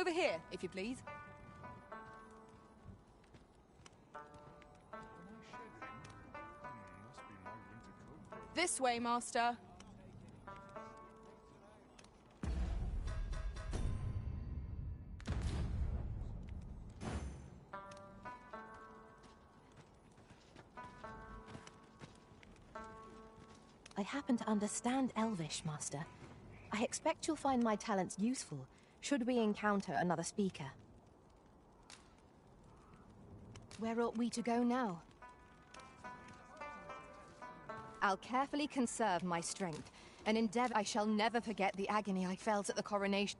Over here, if you please. This way, Master. I happen to understand Elvish, Master. I expect you'll find my talents useful, should we encounter another speaker. Where ought we to go now? I'll carefully conserve my strength, and endeavor I shall never forget the agony I felt at the coronation.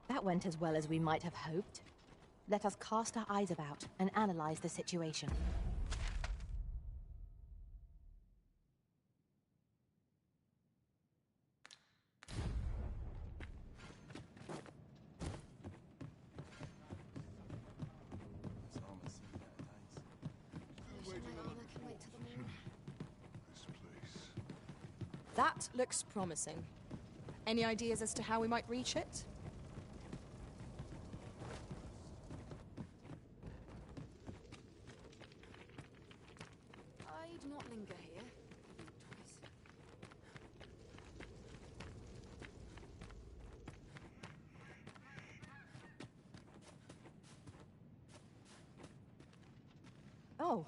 That went as well as we might have hoped. Let us cast our eyes about and analyze the situation. That looks promising. Any ideas as to how we might reach it? I'd not linger here. Oh,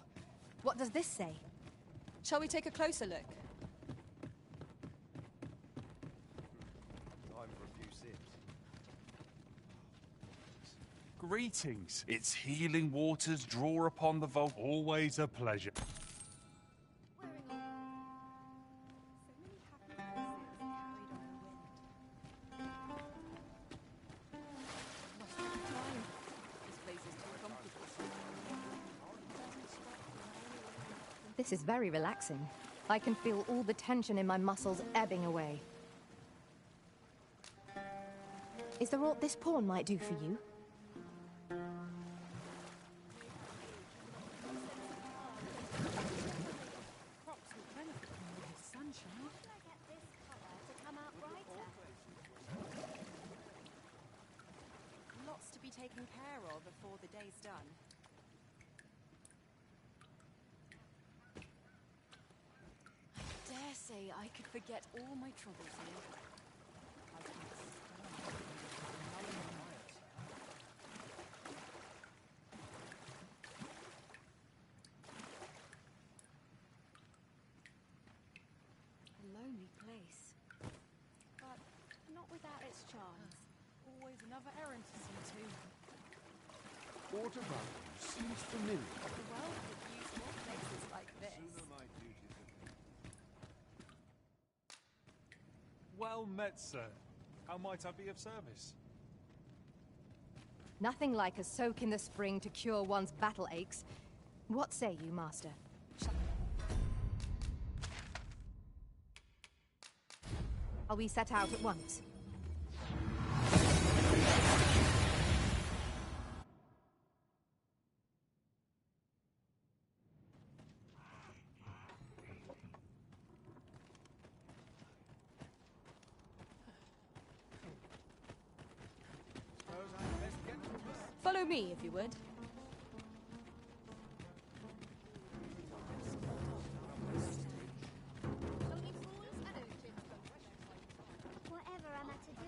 what does this say? Shall we take a closer look? Greetings. Its healing waters draw upon the vault. Always a pleasure. This is very relaxing. I can feel all the tension in my muscles ebbing away. Is there aught this pawn might do for you? Lots to be taken care of before the day's done. I dare say I could forget all my troubles here. A lonely place, but not without its charms. Always another errand to see to. Water Valley seems familiar. The world could use more places like this. Well met, sir. How might I be of service? Nothing like a soak in the spring to cure one's battle aches. What say you, Master? Shall we set out at once? Follow me, if you would. Whatever am I to do?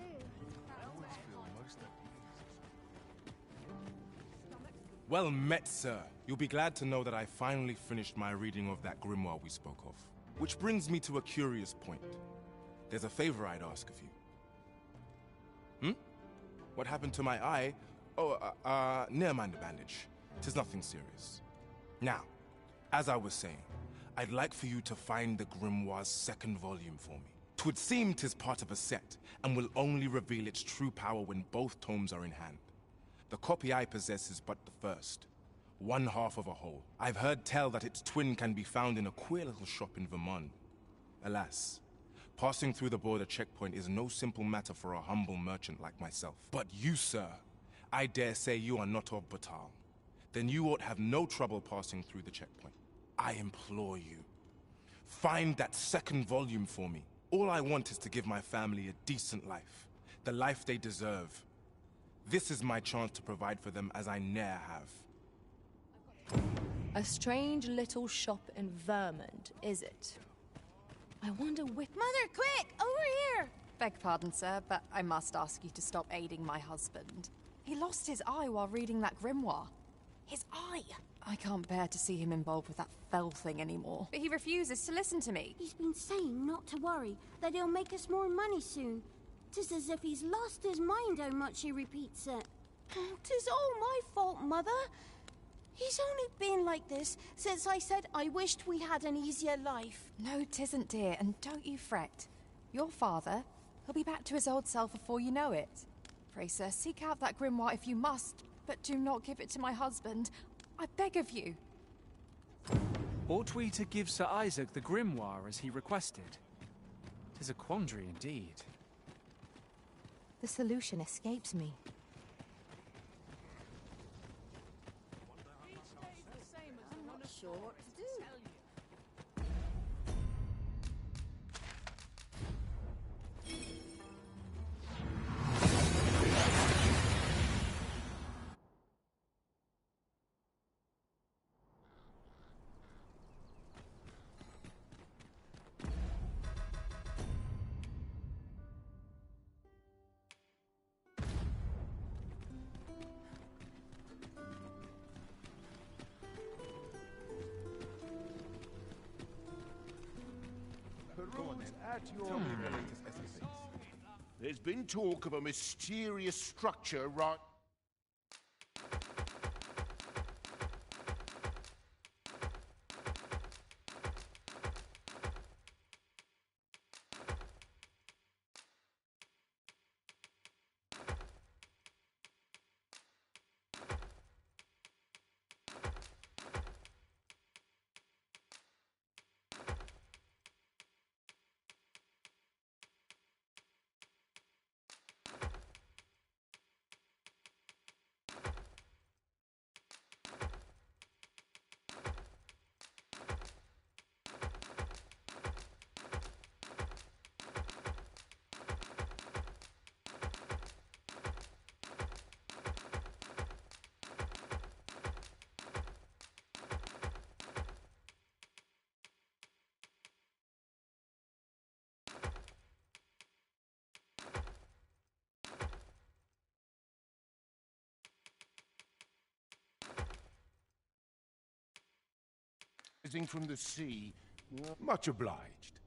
Well met, sir. You'll be glad to know that I finally finished my reading of that grimoire we spoke of. Which brings me to a curious point. There's a favor I'd ask of you. What happened to my eye? Oh, never mind the bandage. 'Tis nothing serious. Now, as I was saying, I'd like for you to find the grimoire's second volume for me. 'Twould seem 'tis part of a set, and will only reveal its true power when both tomes are in hand. The copy I possess is but the first. One half of a whole. I've heard tell that its twin can be found in a queer little shop in Vermont. Alas, passing through the border checkpoint is no simple matter for a humble merchant like myself. But you, sir, I dare say you are not of Batal. Then you ought have no trouble passing through the checkpoint. I implore you, find that second volume for me. All I want is to give my family a decent life, the life they deserve. This is my chance to provide for them as I ne'er have. A strange little shop in Vermont, is it? I wonder which— Mother, quick! Over here! Beg pardon, sir, but I must ask you to stop aiding my husband. He lost his eye while reading that grimoire. His eye! I can't bear to see him involved with that fell thing anymore. But he refuses to listen to me. He's been saying not to worry, that he'll make us more money soon. 'Tis as if he's lost his mind how much he repeats it. Oh, 'tis all my fault, Mother. He's only been like this since I said I wished we had an easier life. No, 'tisn't, dear, and don't you fret. Your father, he'll be back to his old self before you know it. Pray, sir, seek out that grimoire if you must, but do not give it to my husband. I beg of you. Ought we to give Sir Isaac the grimoire as he requested? 'Tis a quandary indeed. The solution escapes me. I'm not sure what to do. At your latest escapades. There's been talk of a mysterious structure right... rising from the sea. Much obliged.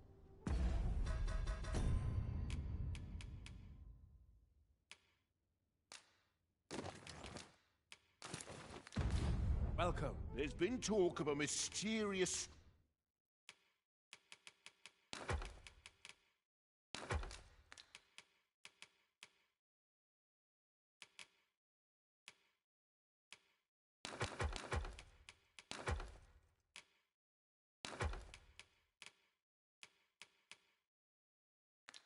Welcome. There's been talk of a mysterious...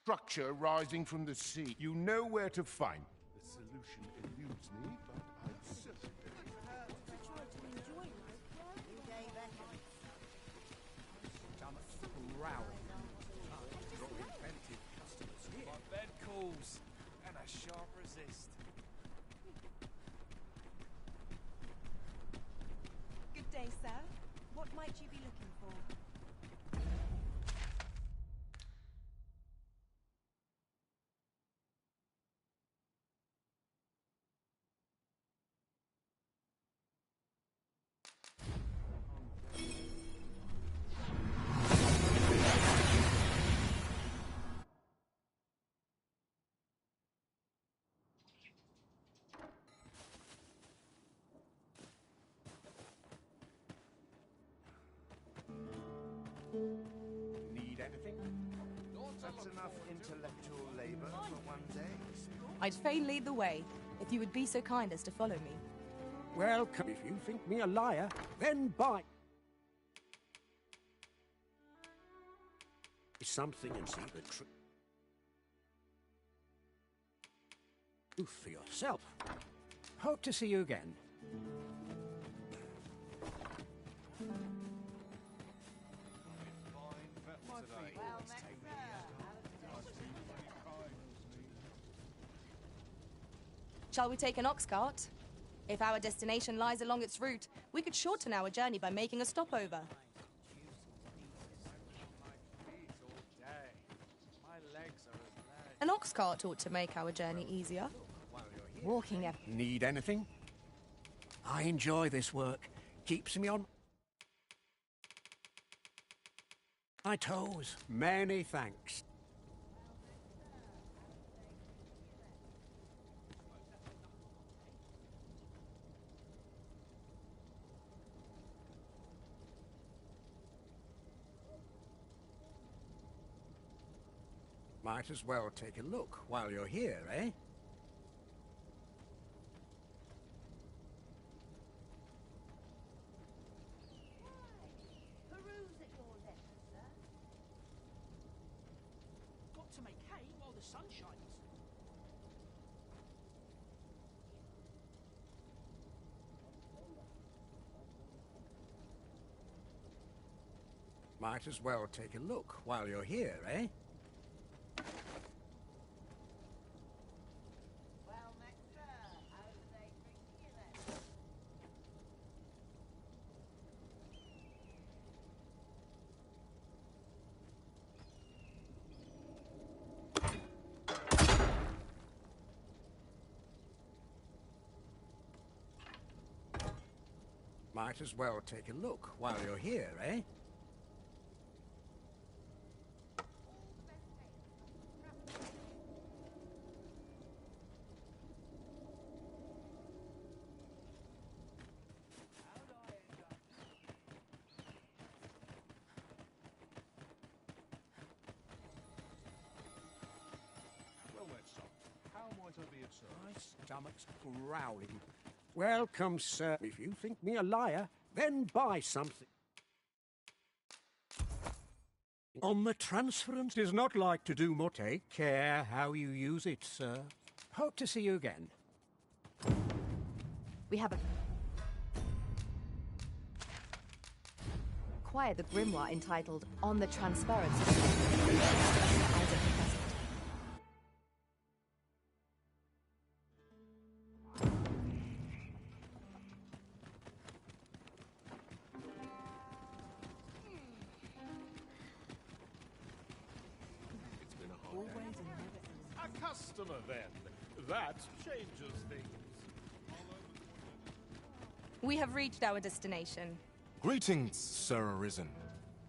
structure rising from the sea. You know where to find. The solution eludes me, but I'm certain. My bed calls, and a sharp resist. Good day, sir. What might you be looking for? Need anything? That's enough intellectual labor for one day. I'd fain lead the way. if you would be so kind as to follow me. Welcome. If you think me a liar, then buy something and see the truth for yourself. Hope to see you again. Shall we take an ox cart? If our destination lies along its route, we could shorten our journey by making a stopover. An ox cart ought to make our journey easier. Walking Need anything? I enjoy this work. Keeps me on my toes. Many thanks. Might as well take a look while you're here, eh? Got to make hay while the sun shines. Might as well take a look while you're here, eh? Might as well take a look while you're here, eh? Well then, son, how might I be of service? My stomach's growling. Welcome, sir. If you think me a liar, then buy something. On the transference is not like to do more. Take care how you use it, sir. Hope to see you again. We have acquired the grimoire entitled On the Transference of Isaac the Present. It's been a hard day. A customer, then. That changes things. We have reached our destination. Greetings, Sir Arisen.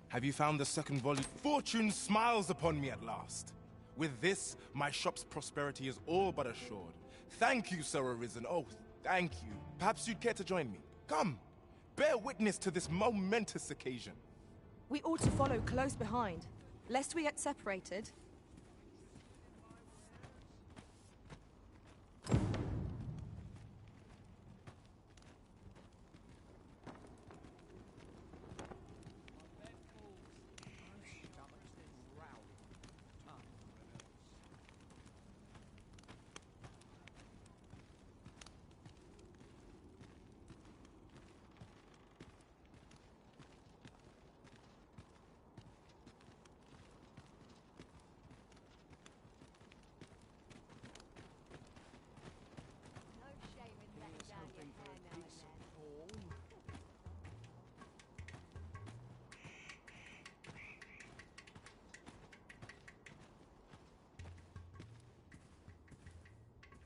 Have you found the second volume? Fortune smiles upon me at last. With this, my shop's prosperity is all but assured. Thank you, Sir Arisen. Oh, thank you. Perhaps you'd care to join me. Come, bear witness to this momentous occasion. We ought to follow close behind, lest we get separated.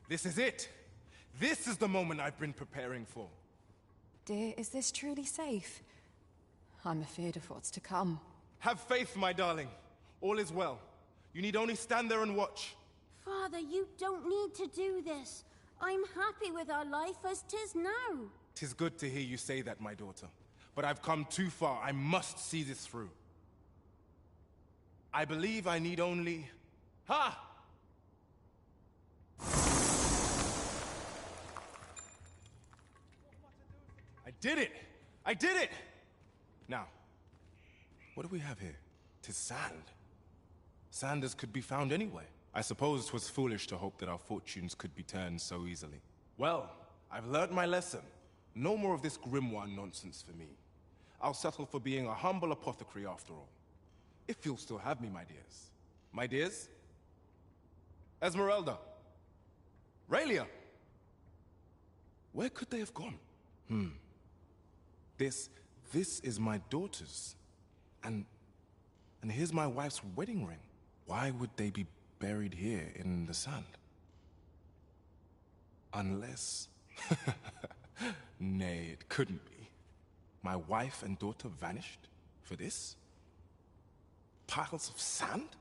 This is it. This is the moment I've been preparing for. Dear, is this truly safe? I'm afeard of what's to come. Have faith, my darling. All is well. You need only stand there and watch. Father, you don't need to do this. I'm happy with our life as 'tis now. 'Tis good to hear you say that, my daughter. But I've come too far. I must see this through. I believe I need only... Ha! did it! I did it! Now, what do we have here? 'Tis sand. Sanders could be found anywhere. I suppose 'twas foolish to hope that our fortunes could be turned so easily. Well, I've learned my lesson. No more of this grimoire nonsense for me. I'll settle for being a humble apothecary after all. If you'll still have me, my dears. My dears? Esmeralda. Raelia. Where could they have gone? This is my daughter's. And here's my wife's wedding ring. Why would they be buried here in the sand? Unless... Nay, it couldn't be. My wife and daughter vanished for this? Piles of sand?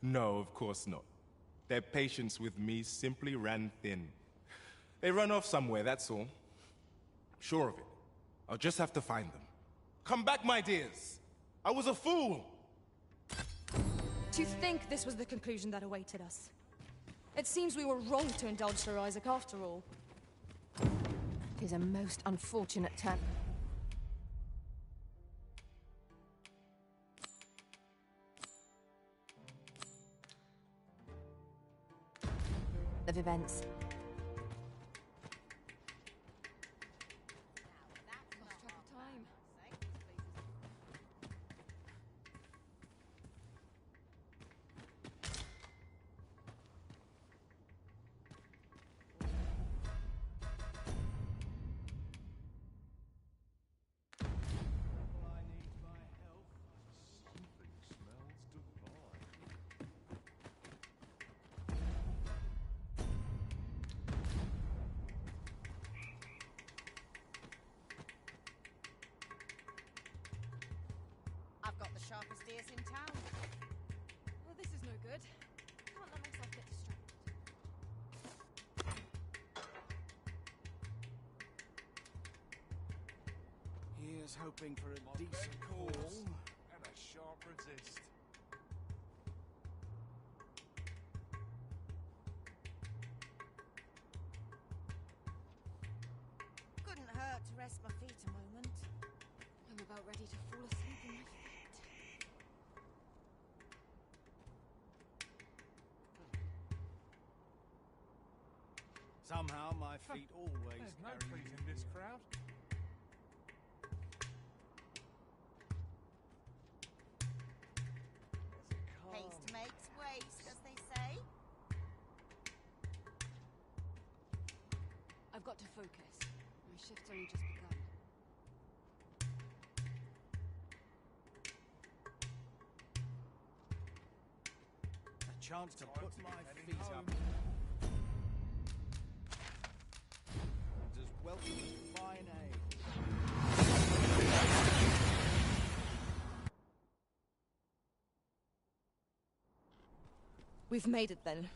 No, of course not. Their patience with me simply ran thin. They run off somewhere, that's all. I'm sure of it. I'll just have to find them. Come back, my dears! I was a fool! To think this was the conclusion that awaited us. It seems we were wrong to indulge Sir Isaac after all. It is a most unfortunate turn. Of events. I've got the sharpest ears in town. Well, this is no good. Can't let myself get distracted. Here's hoping for a decent call. And a sharp resist. Couldn't hurt to rest my feet a moment. I'm about ready to fall asleep in my feet. Somehow my feet always There's no carry feet in this crowd. Haste makes waste, as they say. I've got to focus. My shift's only just begun. a chance to put my feet up. And as welcome as fine ale. We've made it then.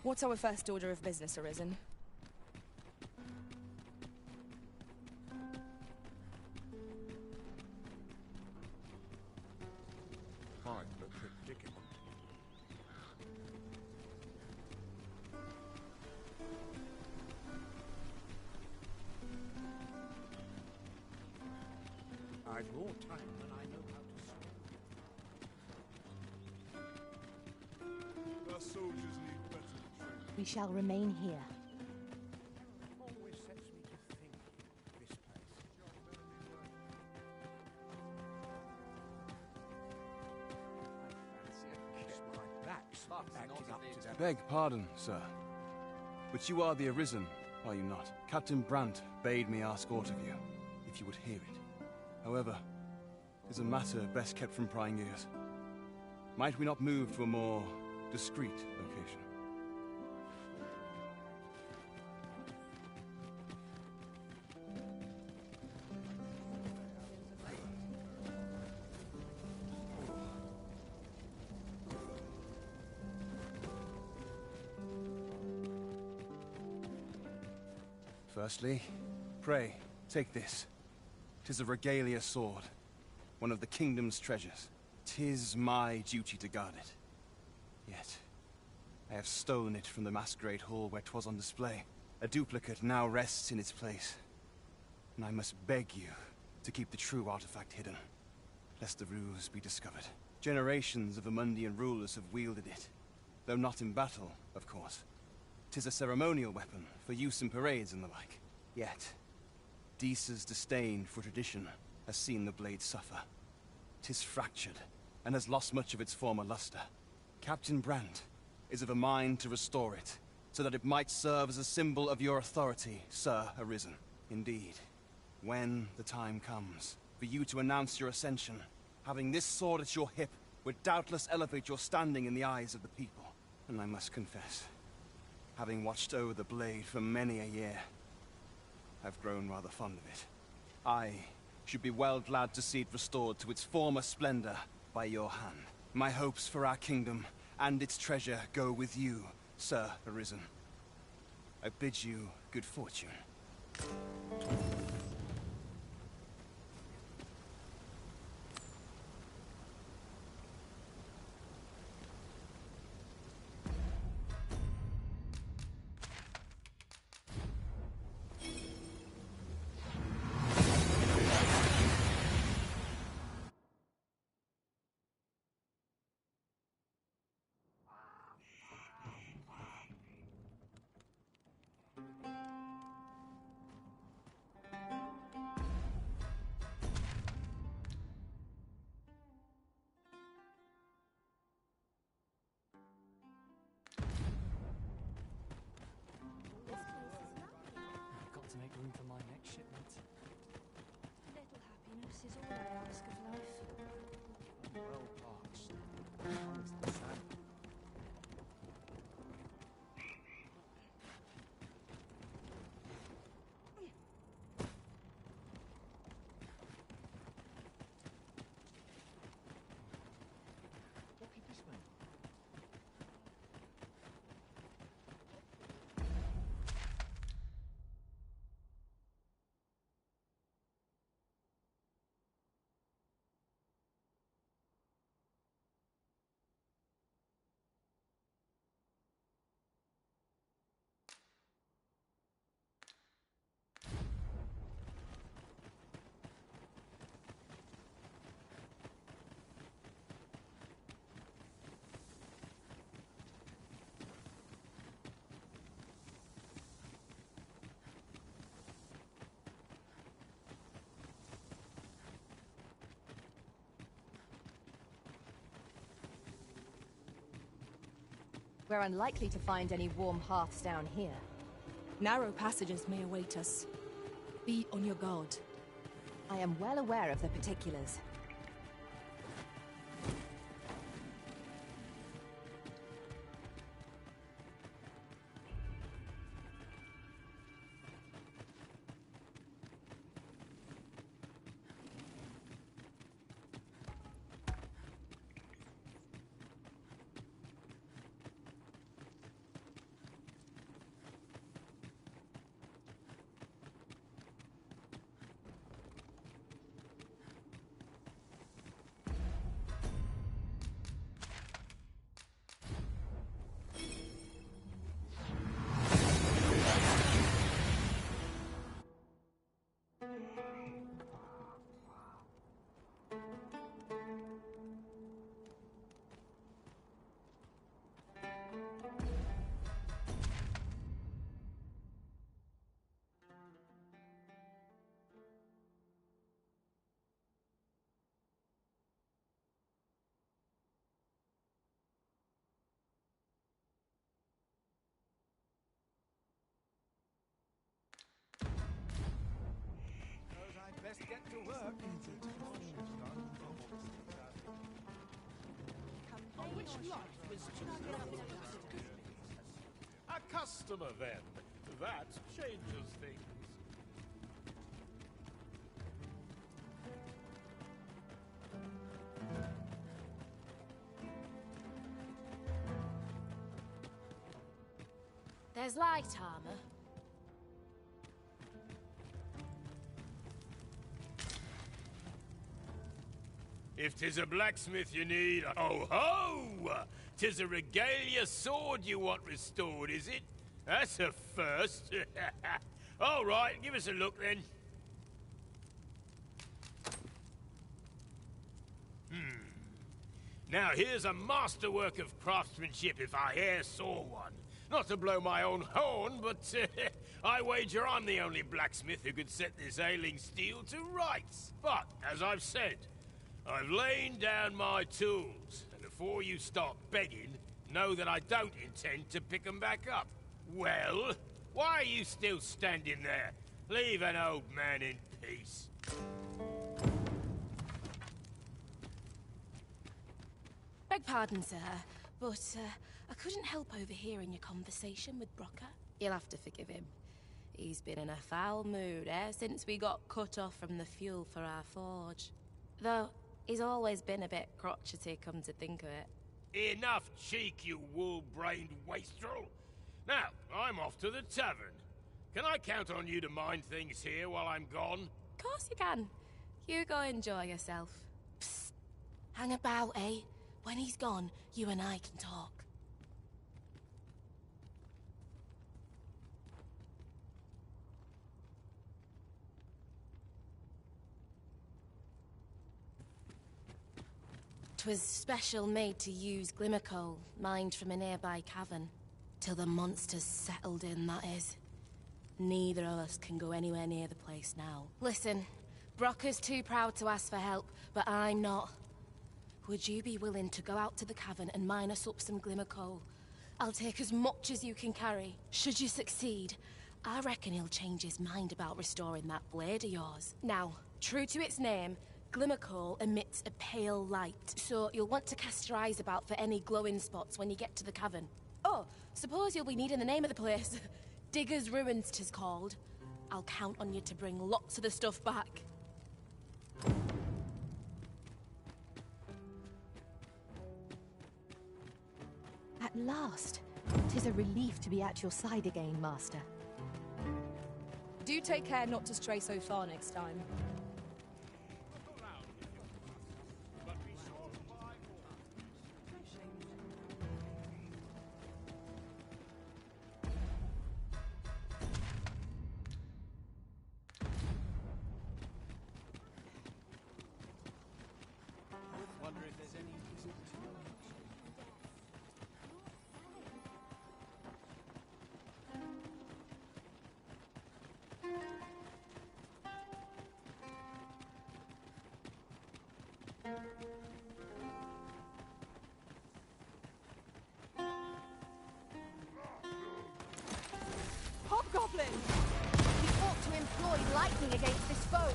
What's our first order of business, Arisen? I'm a predicament. I've more time than I know how to spend. Our soldiers need better training. We shall remain here. Always sets me to think, this place. My back's acting up to that. Beg pardon, sir. But you are the Arisen, are you not? Captain Brandt bade me ask aught of you, if you would hear it. However, it is a matter best kept from prying ears. Might we not move to a more discreet location? Firstly, pray, take this. 'Tis a regalia sword, one of the kingdom's treasures. 'Tis my duty to guard it. Yet, I have stolen it from the masquerade hall where 'twas on display. A duplicate now rests in its place, and I must beg you to keep the true artifact hidden, lest the ruse be discovered. Generations of Amundian rulers have wielded it, though not in battle, of course. 'Tis a ceremonial weapon for use in parades and the like. Yet, Deesa's disdain for tradition has seen the blade suffer. 'Tis fractured, and has lost much of its former luster. Captain Brandt is of a mind to restore it, so that it might serve as a symbol of your authority, Sir Arisen. Indeed, when the time comes for you to announce your ascension, having this sword at your hip would doubtless elevate your standing in the eyes of the people. And I must confess, having watched over the blade for many a year, I've grown rather fond of it. I should be well glad to see it restored to its former splendor by your hand. My hopes for our kingdom and its treasure go with you, Sir Arisen. I bid you good fortune. I've got to make room for my next shipment. Little happiness is all I ask of life. Well parched. Times the sand. What keep this man? We're unlikely to find any warm hearths down here. Narrow passages may await us. Be on your guard. I am well aware of the particulars. Best get to work. On which life is a customer, then. That changes things. There's light armor. If 'tis a blacksmith you need, oh ho! 'Tis a regalia sword you want restored, is it? That's a first. All right, give us a look then. Now here's a masterwork of craftsmanship if I e'er saw one. Not to blow my own horn, but I wager I'm the only blacksmith who could set this ailing steel to rights. But, as I've said, I've lain down my tools, and before you start begging, know that I don't intend to pick them back up. Well, why are you still standing there? Leave an old man in peace. Beg pardon, sir, but I couldn't help overhearing your conversation with Brocker. You'll have to forgive him. He's been in a foul mood ever since we got cut off from the fuel for our forge. Though, he's always been a bit crotchety, come to think of it. Enough cheek, you wool-brained wastrel. Now, I'm off to the tavern. Can I count on you to mind things here while I'm gone? Of course you can. You go enjoy yourself. Psst. Hang about, eh? When he's gone, you and I can talk. Twas special made to use glimmer coal, mined from a nearby cavern. Till the monsters settled in, that is. Neither of us can go anywhere near the place now. Listen, Brocker's too proud to ask for help, but I'm not. Would you be willing to go out to the cavern and mine us up some glimmer coal? I'll take as much as you can carry. Should you succeed, I reckon he'll change his mind about restoring that blade of yours. Now, true to its name, glimmer coal emits a pale light, so you'll want to cast your eyes about for any glowing spots when you get to the cavern. Oh, suppose you'll be needing the name of the place. Digger's Ruins 'tis called. I'll count on you to bring lots of the stuff back. At last. 'Tis a relief to be at your side again, Master. Do take care not to stray so far next time. Wonder if there's any reason to know. Hobgoblin! We ought to employ lightning against this foe.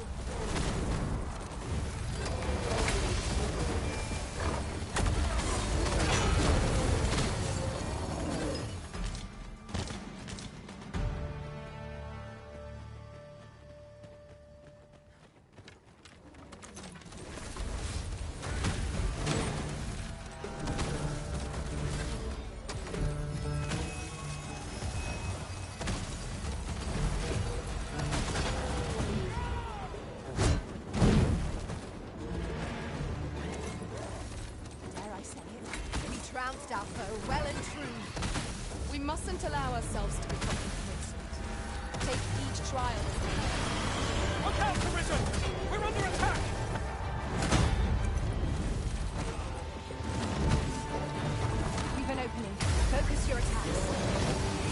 Our foe well and true. We mustn't allow ourselves to become complacent. Take each trial. Look out, Carissa! We're under attack! We've an opening. Focus your attacks.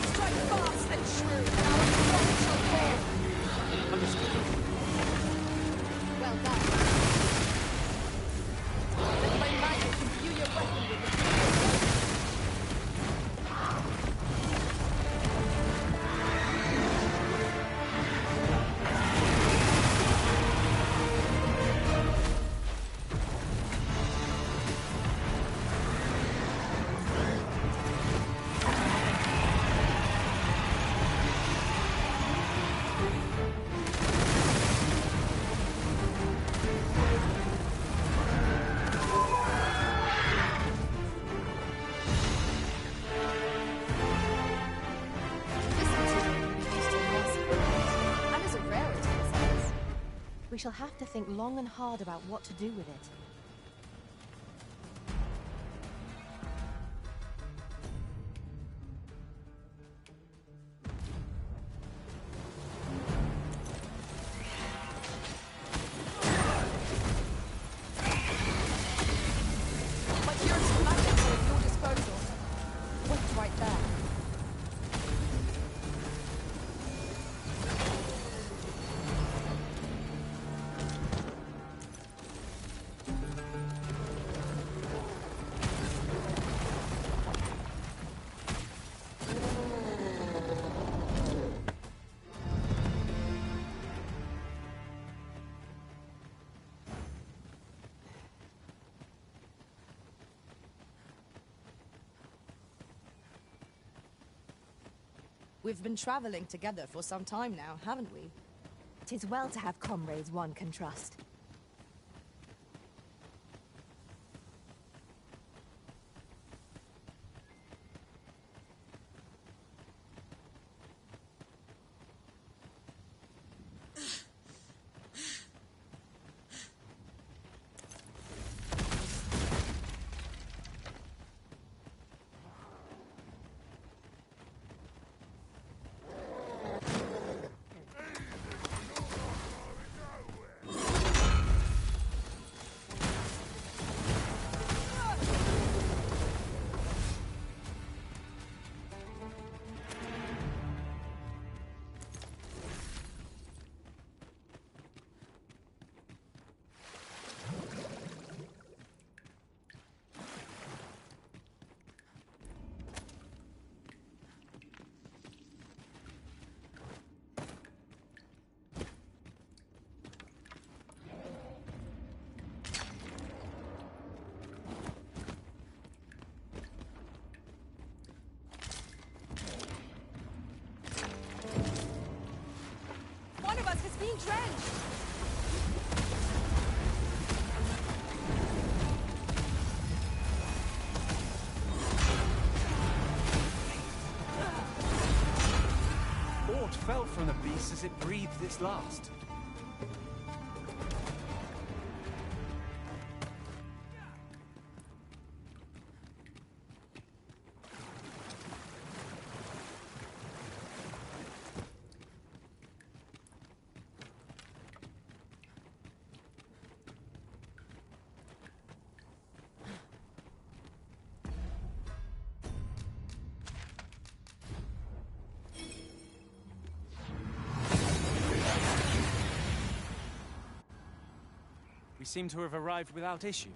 Strike fast and true, and our strong shall fall. Understood. Well done. Let my magic imbue your weapon with the We shall have to think long and hard about what to do with it. We've been traveling together for some time now, haven't we? 'Tis well to have comrades one can trust. One of us is being drenched! Aught fell from the beast as it breathed its last. We seem to have arrived without issue.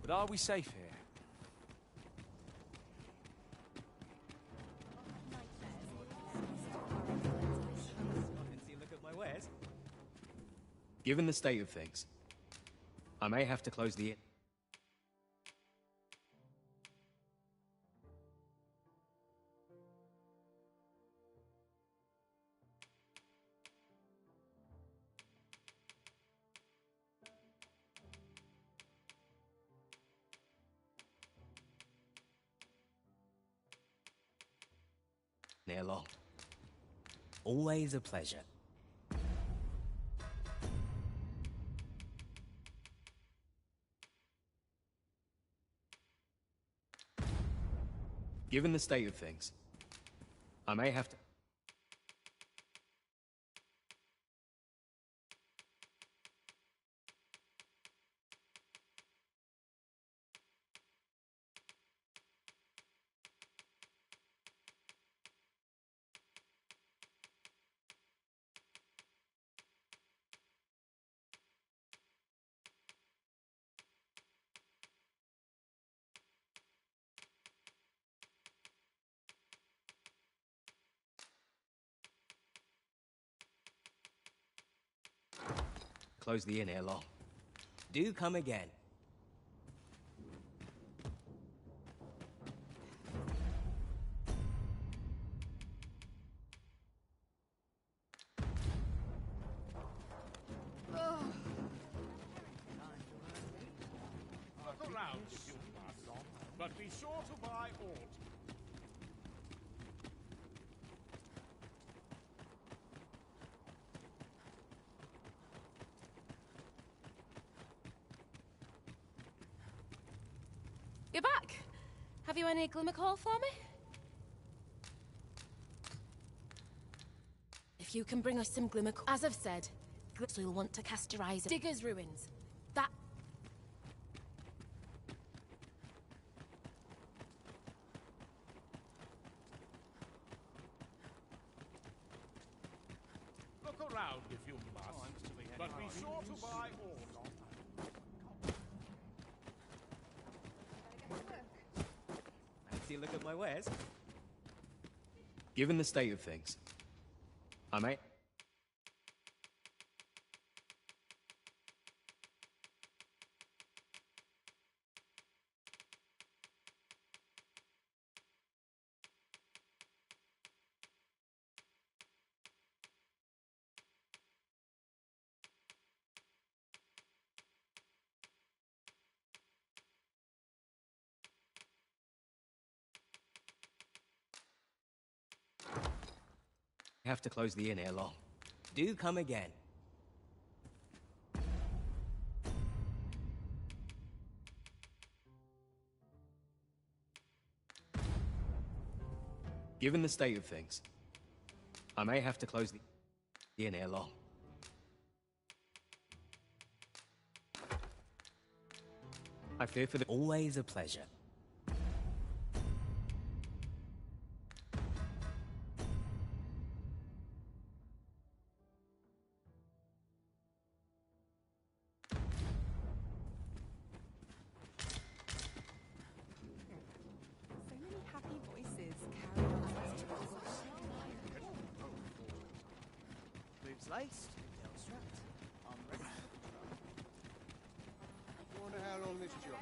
But are we safe here? Given the state of things, I may have to close the inn. Near long. Always a pleasure. Given the state of things, I may have to... Close the inn ere long. Do come again. Look around if you must, but be sure to buy aught. You're back. Have you any glimmercoal for me? If you can bring us some glimmercoal, as I've said, we'll want to castorize Digger's ruins. That. Look around if you must, but be sure to buy aught. you look at my wares. Given the state of things, I may... have to close the inn ere long. Do come again. Given the state of things, I may have to close the inn ere long. I fear for the... Always a pleasure. So many happy voices carrying on. Boots laced, tail strapped. I'm ready. I wonder how long this job.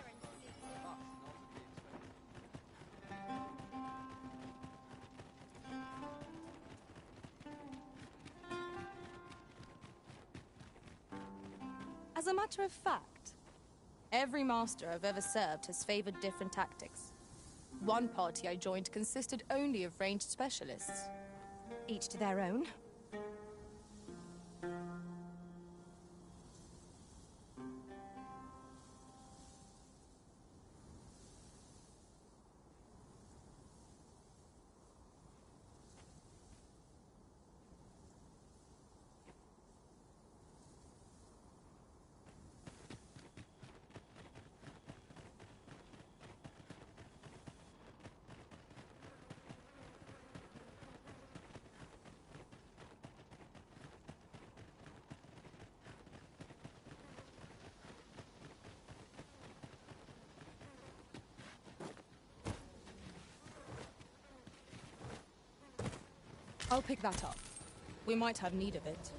As a matter of fact, every master I've ever served has favored different tactics. One party I joined consisted only of ranged specialists. Each to their own. I'll pick that up. We might have need of it.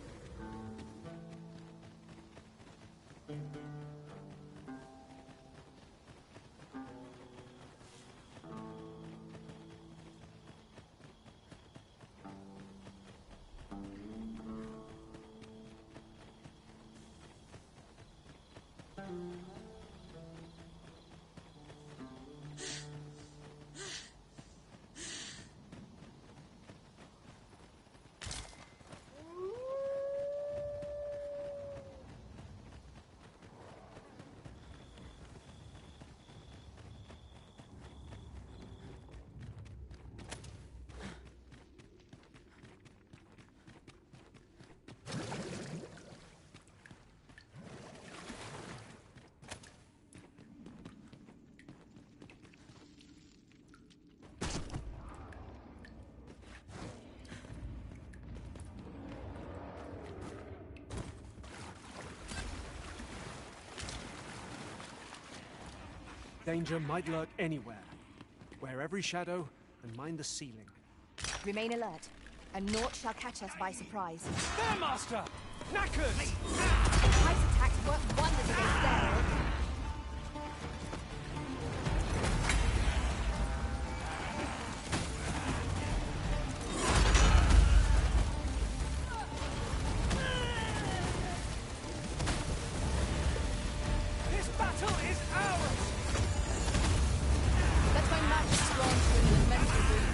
Danger might lurk anywhere. Wear every shadow and mind the ceiling. Remain alert, and naught shall catch us by surprise. There, Master! Knackers! Ice attacks work wonders against their ilk. This battle is ours! Let my magic grant you an immense boon.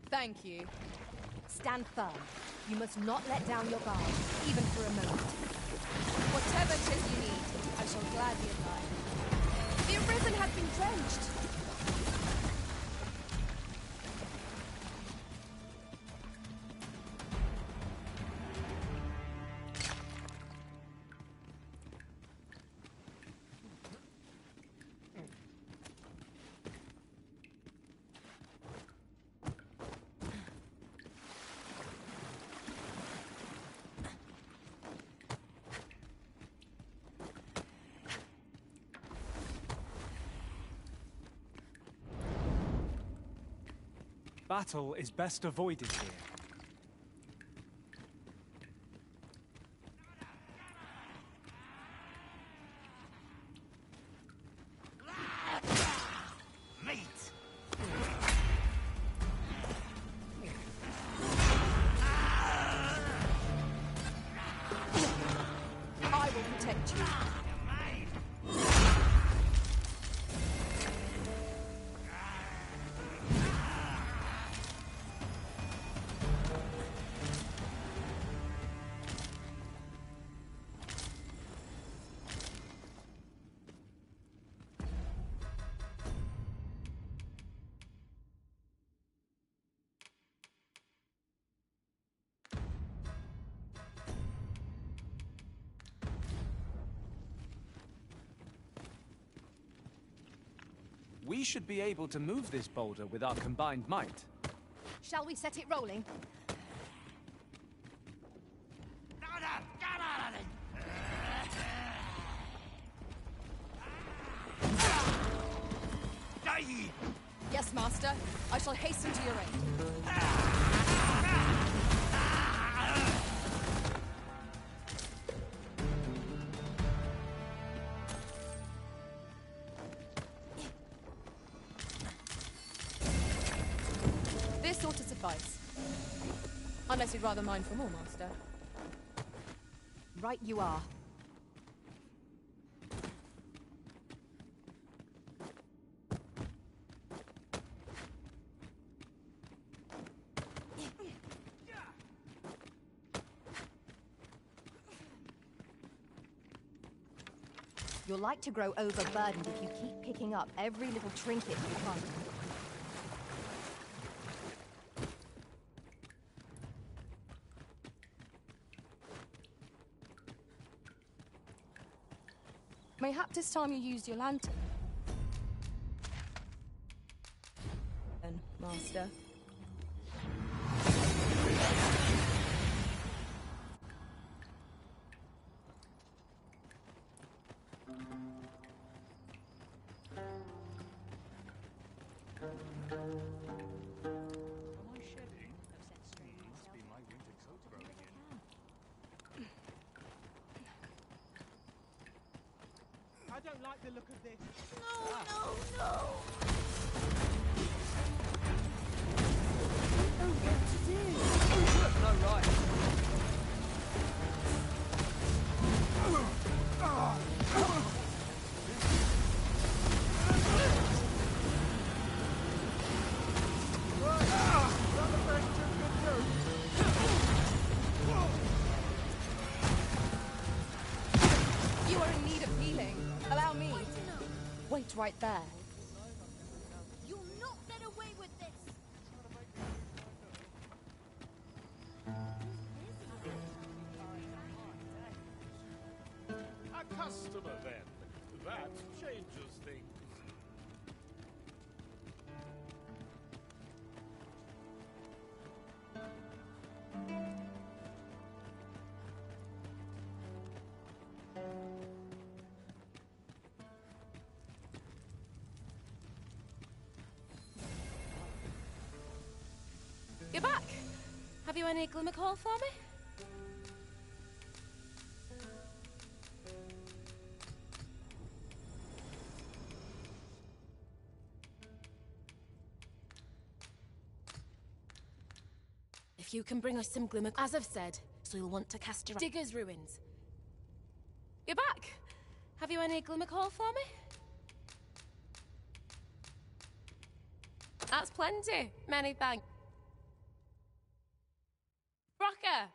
Thank you. Stand firm. You must not let down your guard, even for a moment. Whatever 'tis you need, I shall gladly oblige. The Arisen has been drenched. Battle is best avoided here. I will protect you. We should be able to move this boulder with our combined might. Shall we set it rolling? Yes, Master. I shall hasten to your aid. This ought to suffice. Unless you'd rather mine for more, Master. Right you are. You're like to grow overburdened if you keep picking up every little trinket you find. Mayhap this time you used your lantern. Master. I don't like the look of this. No, no, no! Oh, what to do? No right. You are in need of healing. Allow me. Wait right there. You'll not get away with this! A customer, then. That changes things. You're back. Have you any glimmer call for me? If you can bring us some glimmer, as I've said, so you'll want to cast your Digger's Ruins. You're back. Have you any glimmer call for me? That's plenty. Many thanks. Rocker,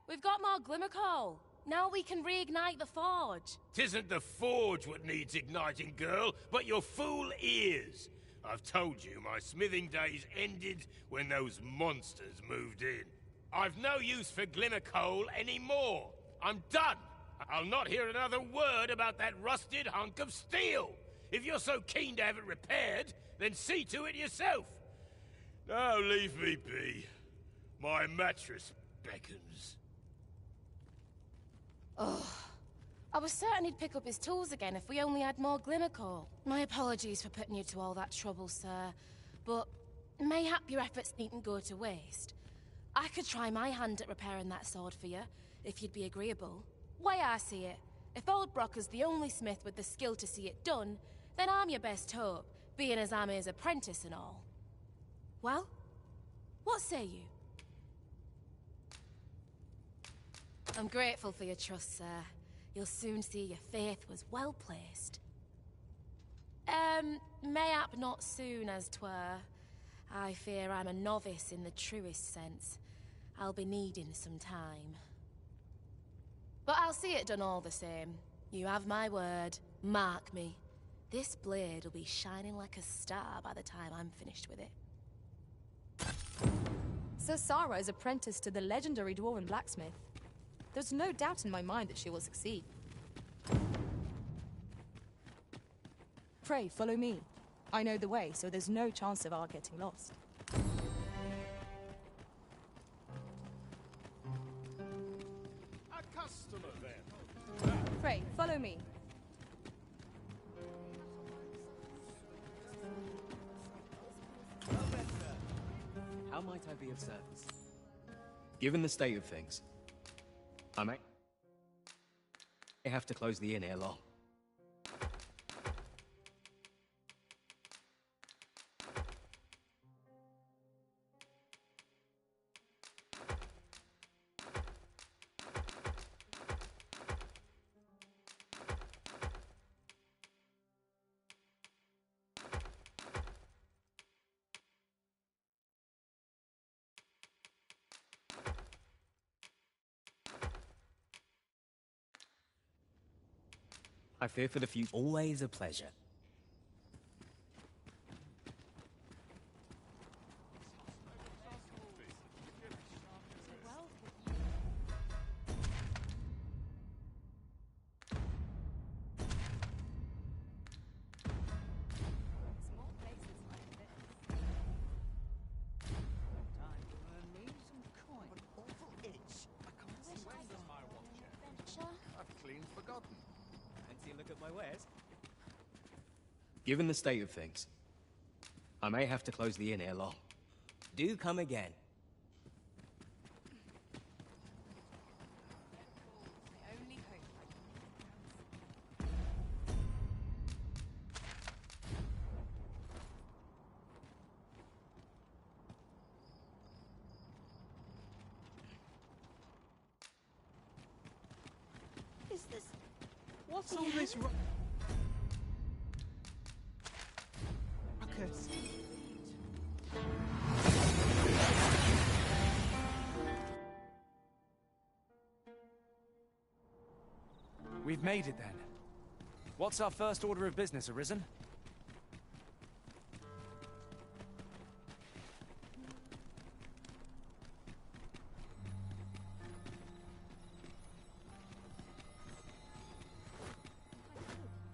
we've got more glimmer coal. Now we can reignite the forge. Tisn't the forge what needs igniting, girl, but your fool ears. I've told you my smithing days ended when those monsters moved in. I've no use for glimmer coal anymore. I'm done. I'll not hear another word about that rusted hunk of steel. If you're so keen to have it repaired, then see to it yourself. Now leave me be. My mattress beckons. Ugh. I was certain he'd pick up his tools again if we only had more glimmer coal. My apologies for putting you to all that trouble, sir. But mayhap your efforts needn't go to waste. I could try my hand at repairing that sword for you, if you'd be agreeable. Way I see it, if old Brocker's the only smith with the skill to see it done, then I'm your best hope, being as I'm his apprentice and all. Well, what say you? I'm grateful for your trust, sir. You'll soon see your faith was well placed. Mayhap not soon as 'twere. I fear I'm a novice in the truest sense. I'll be needing some time. But I'll see it done all the same. You have my word. Mark me. This blade will be shining like a star by the time I'm finished with it. Sir Sarah is apprenticed to the legendary dwarven blacksmith. There's no doubt in my mind that she will succeed. Pray, follow me. I know the way, so there's no chance of our getting lost. A customer, then. Pray, follow me. How might I be of service? Given the state of things, I may have to close the inn ere long. I fear for the future. Always a pleasure. Given the state of things, I may have to close the inn ere long. Do come again. Is this... What's all this ruckus? We've made it then. What's our first order of business, Arisen?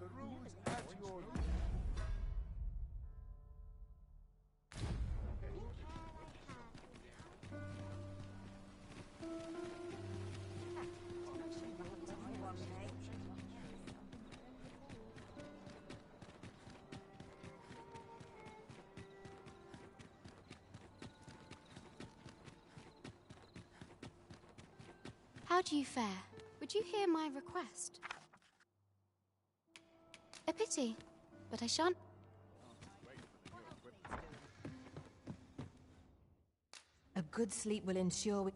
The rules at your... How do you fare? Would you hear my request? A pity, but I shan't. A good sleep will ensure.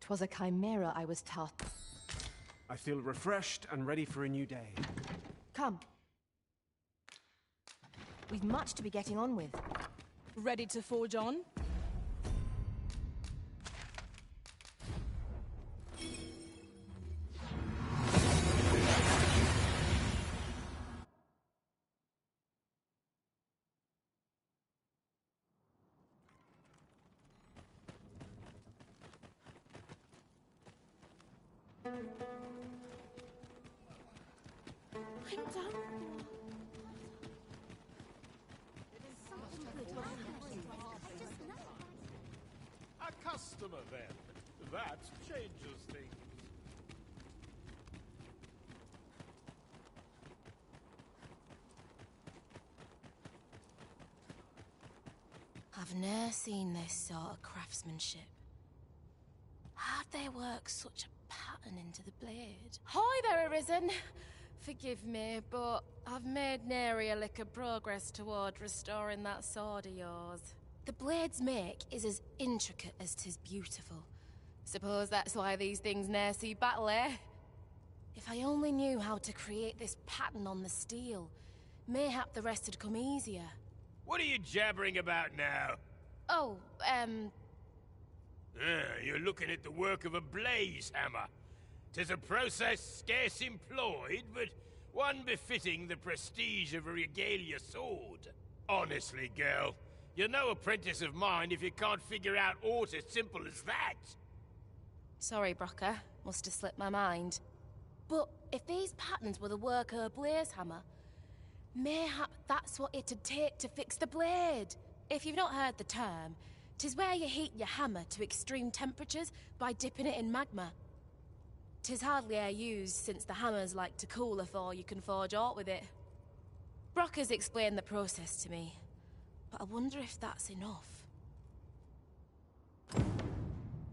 'Twas a chimera I was taught. I feel refreshed and ready for a new day. Come. We've much to be getting on with. Ready to forge on? I'm done. A customer, then. That changes things. I've ne'er seen this sort of craftsmanship. How'd they work such a pattern into the blade? Hi there, Arisen! Forgive me, but I've made nary a lick of progress toward restoring that sword of yours. The blade's make is as intricate as 'tis beautiful. Suppose that's why these things ne'er see battle, eh? If I only knew how to create this pattern on the steel, mayhap the rest had come easier. What are you jabbering about now? Oh, You're looking at the work of a blaze hammer. 'Tis a process scarce employed, but one befitting the prestige of a regalia sword. Honestly, girl, you're no apprentice of mine if you can't figure out aught as simple as that. Sorry, Brocker. Must have slipped my mind. But if these patterns were the work of a blaze hammer, mayhap that's what it'd take to fix the blade. If you've not heard the term, 'tis where you heat your hammer to extreme temperatures by dipping it in magma. 'Tis hardly e'er used since the hammers like to cool afore you can forge aught with it. Brocker's explained the process to me, but I wonder if that's enough.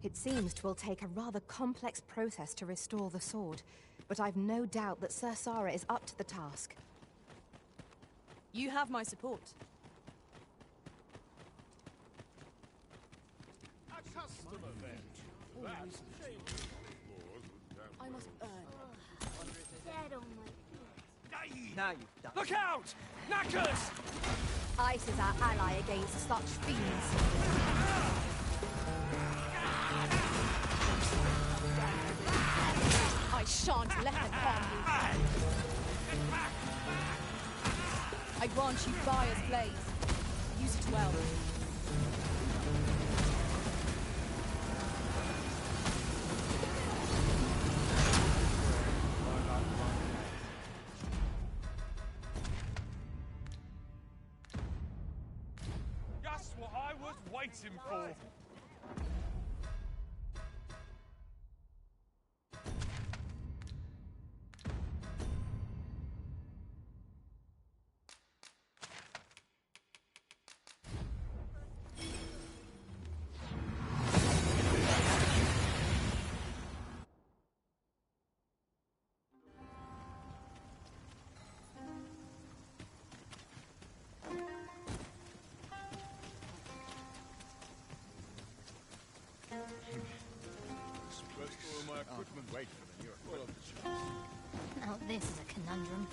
It seems 'twill take a rather complex process to restore the sword, but I've no doubt that Sir Sarah is up to the task. You have my support. A customer, then. That changes. I must earn. Dead on my feet. Now you've done. Look out! Knackers! Ice is our ally against such fiends. I shan't let them harm you. I grant you Fire's Blaze. Use it well. That's what I was waiting for. Wait for the new full of the chance. Now this is a conundrum.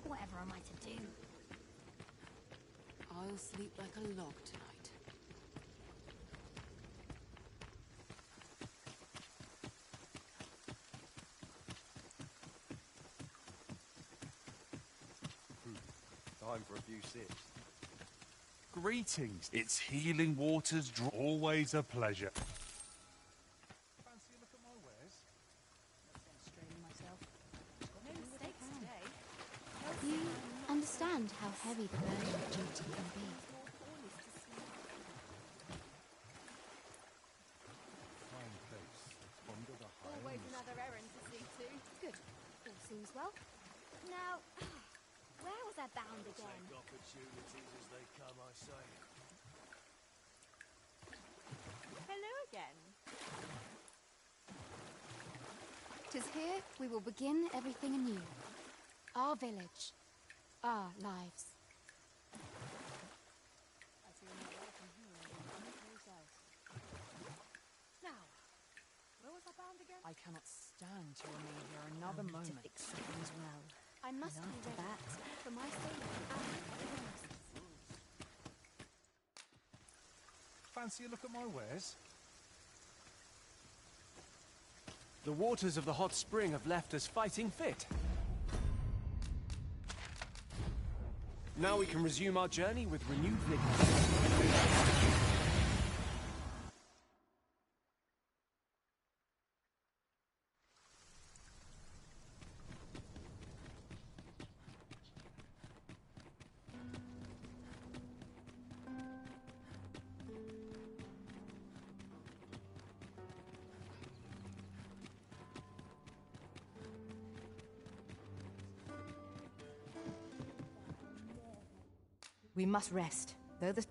Whatever am I to do? I'll sleep like a log tonight. Time for a few sips. Greetings. It's healing waters. Always a pleasure. Fancy a look at my wares? Straining myself. No mistakes today. You understand how heavy the burden of duty can be. Fine place. Under the Always another errand to see to. Good. All seems well. Now, where was I bound again? Take opportunities as they come, I say. Hello again. 'Tis here we will begin everything anew. Our village. Our lives. I see no welcome here or any place else. Now, where was I bound again? I cannot stand to remain here another moment. To fix things well. I must And be after ready that, for my safety and Fancy a look at my wares? The waters of the hot spring have left us fighting fit. Now we can resume our journey with renewed vigor. We must rest, though the...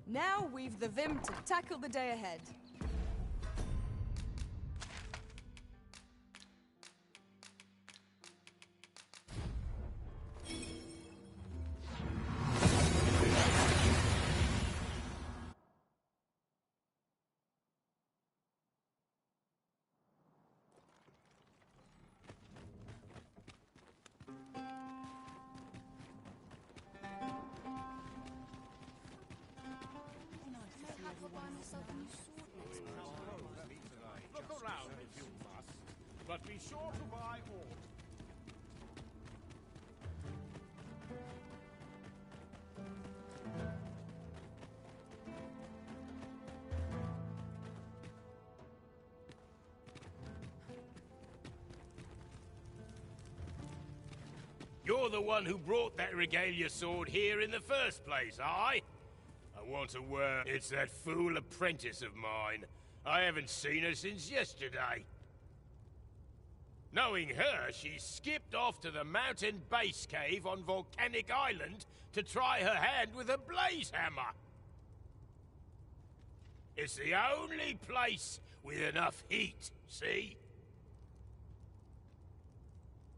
Now we've the vim to tackle the day ahead. Look around if you must, but be sure to buy all. You're the one who brought that regalia sword here in the first place, aye? I want to word, it's that fool apprentice of mine. I haven't seen her since yesterday. Knowing her, she skipped off to the mountain base cave on Volcanic Island to try her hand with a blaze hammer. It's the only place with enough heat, see?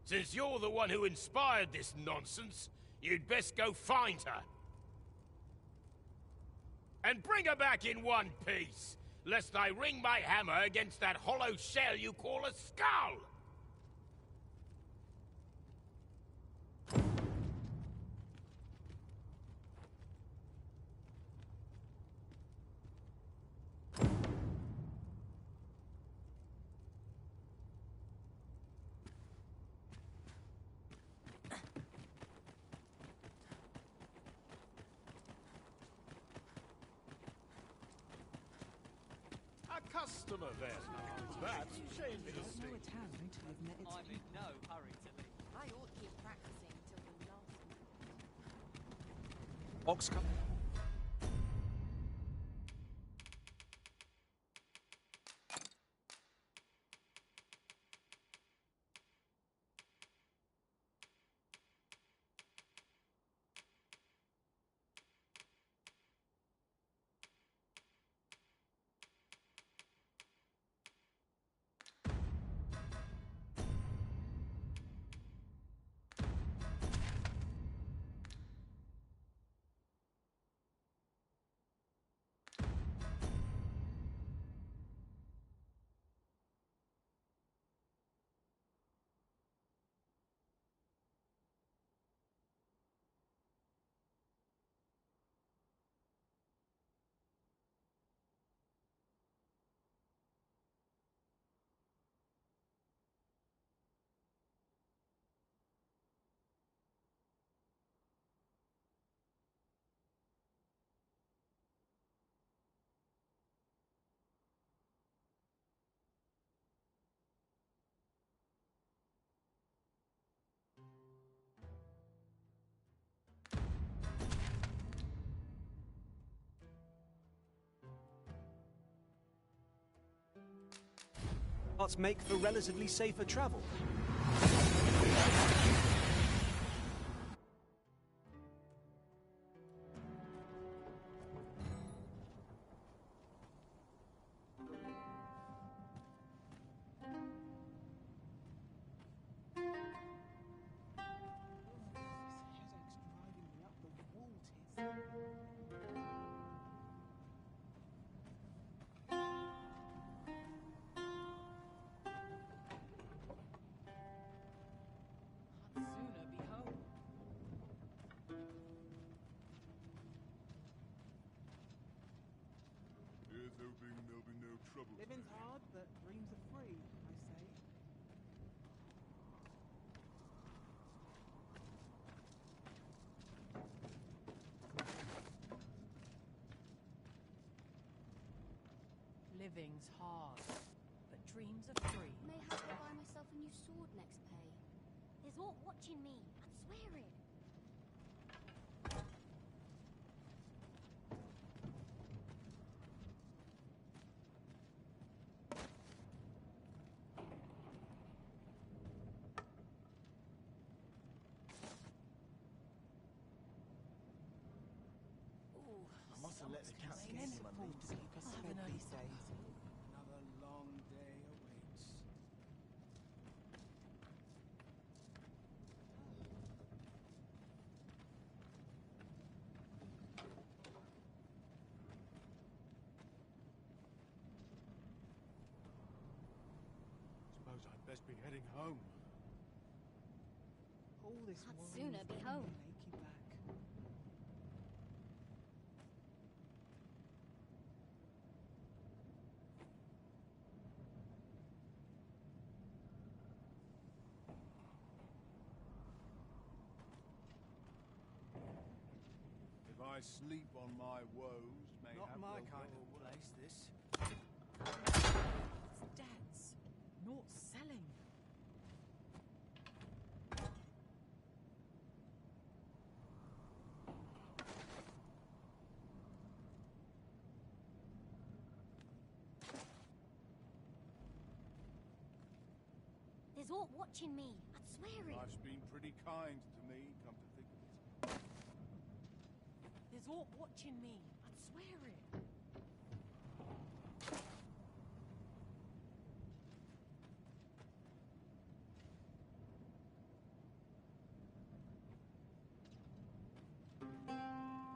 Since you're the one who inspired this nonsense, you'd best go find her. And bring her back in one piece, lest I ring my hammer against that hollow shell you call a skull! A customer then. That changes things. I'm in no hurry to leave. I ought to keep practicing till the last minute. Box come. Arts make for relatively safer travel. Here's hoping there'll be no trouble. Living's hard, but dreams are free, I say. Living's hard, but dreams are free. May have to buy myself a new sword next pay. There's aught watching me, I'd swear it. Must have let the cat get him a leave to keep us fed these days. Another long day awaits. Suppose I'd best be heading home. All this I'd worrying sooner be from home. the achy back. If I sleep on my woes, mayhap Not my they'll kind go of away. place, this. It's debts. Not selling. There's aught watching me. I'd swear it. Life's been pretty kind to me, come to think of it. There's aught watching me. I'd swear it.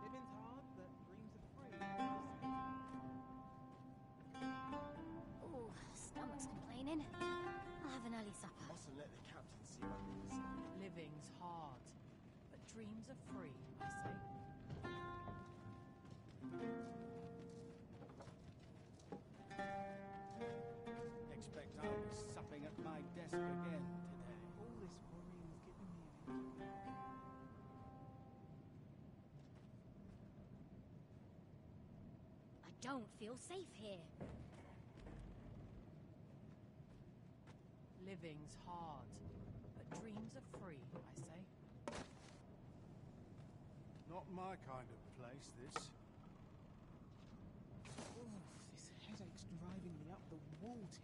Living's hard, but dreams are free. Oh, stomach's complaining. I'll have an early supper. Mustn't let the captain see my knees. Living's hard, but dreams are free, I say. Expect I'll be supping at my desk again today. All this worrying's getting me an itchy back. I don't feel safe here. Living's hard, but dreams are free, I say. Not my kind of place, this. Oof, this headache's driving me up the wall, tis.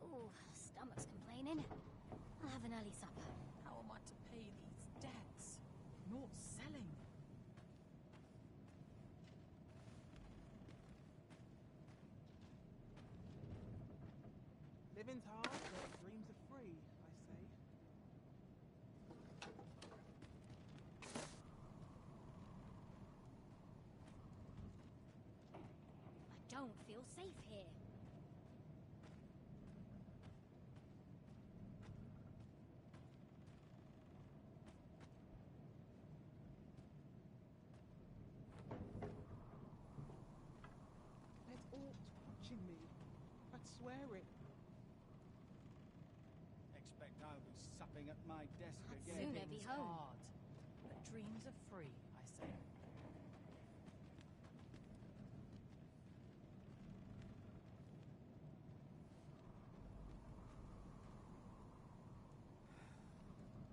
Oh, stomach's complaining. I'll have an early supper. How am I to pay these debts? Not selling. Living's hard, but dreams are free, I say. I don't feel safe here. There's aught watching me. I'd swear it. Expect I'll be supping at my desk I'd again. sooner be Living's home. hard, but dreams are free, I say.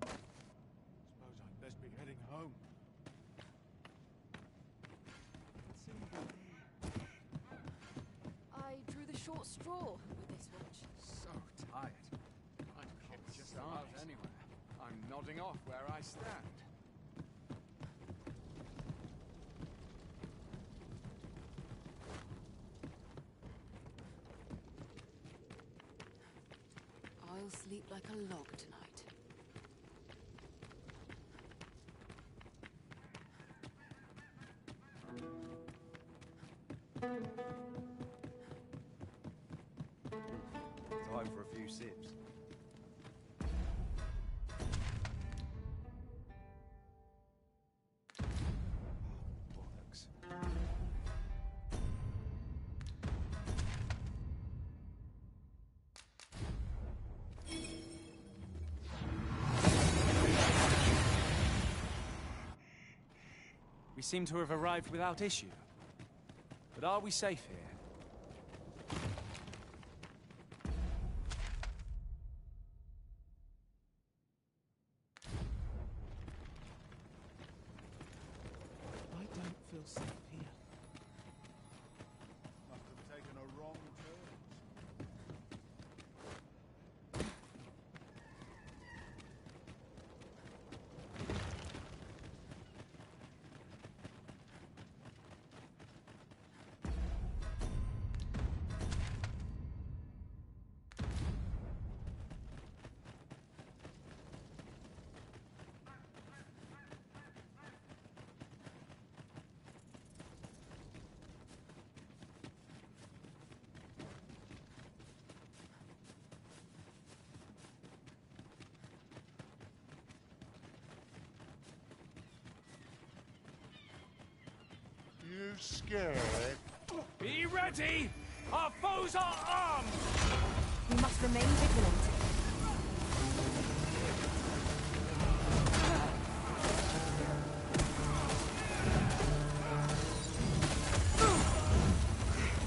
Suppose I'd best be heading home. Soon be there. I drew the short straw with this watch. So tired. I can't just about anywhere. I'm nodding off where I stand. I'll sleep like a log tonight. Time for a few sips. Bollocks. We seem to have arrived without issue. But are we safe here? I don't feel safe here. Must have taken a wrong turn. scared? Be ready! Our foes are armed! We must remain vigilant.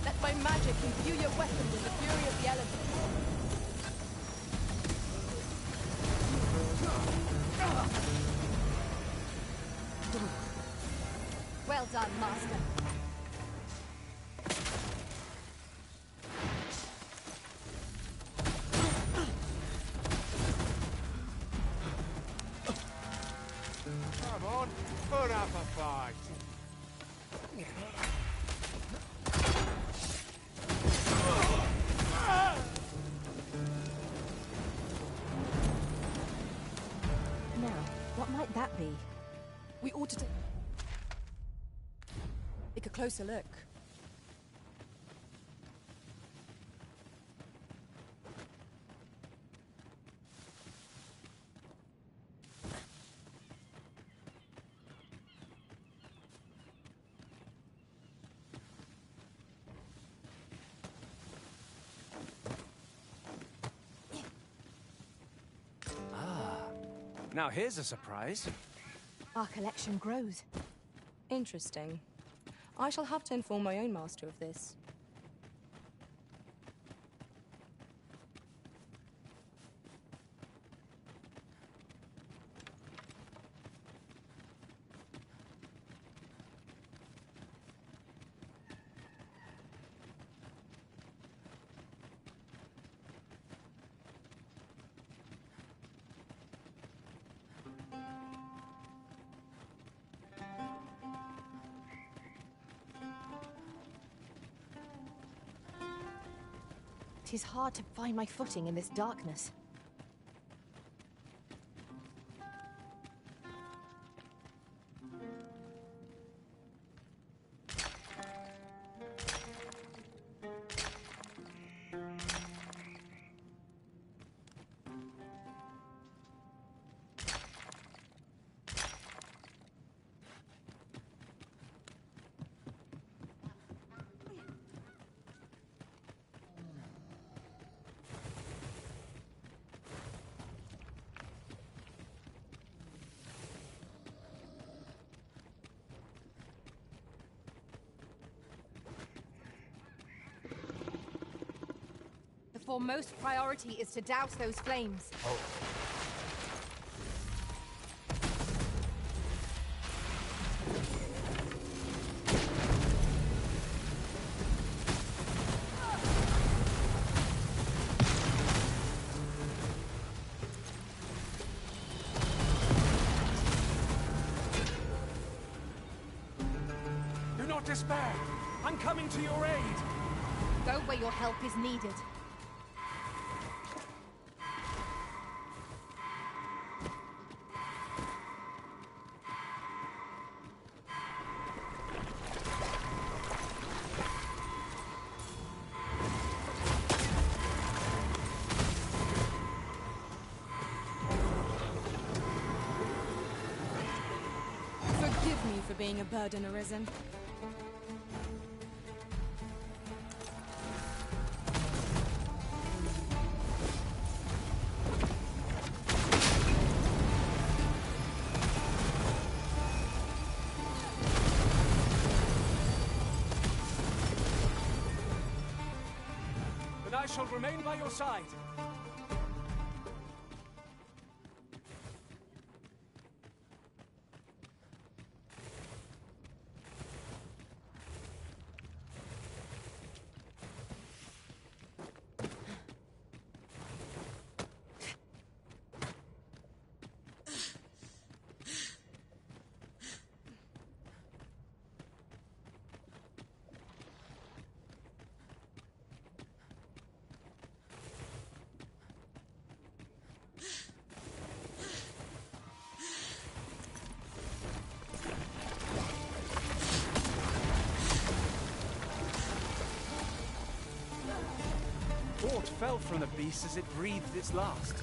Let my magic imbue your weapon with the fury of the elements. Well done, Master. Come on, put up a fight. Now, what might that be? We ought to take a closer look. Now here's a surprise. Our collection grows. Interesting. I shall have to inform my own master of this. It is hard to find my footing in this darkness. The foremost priority is to douse those flames. Do not despair! I'm coming to your aid! Go where your help is needed. Forgive me for being a burden, Arisen. Then I shall remain by your side. Aught fell from the beast as it breathed its last.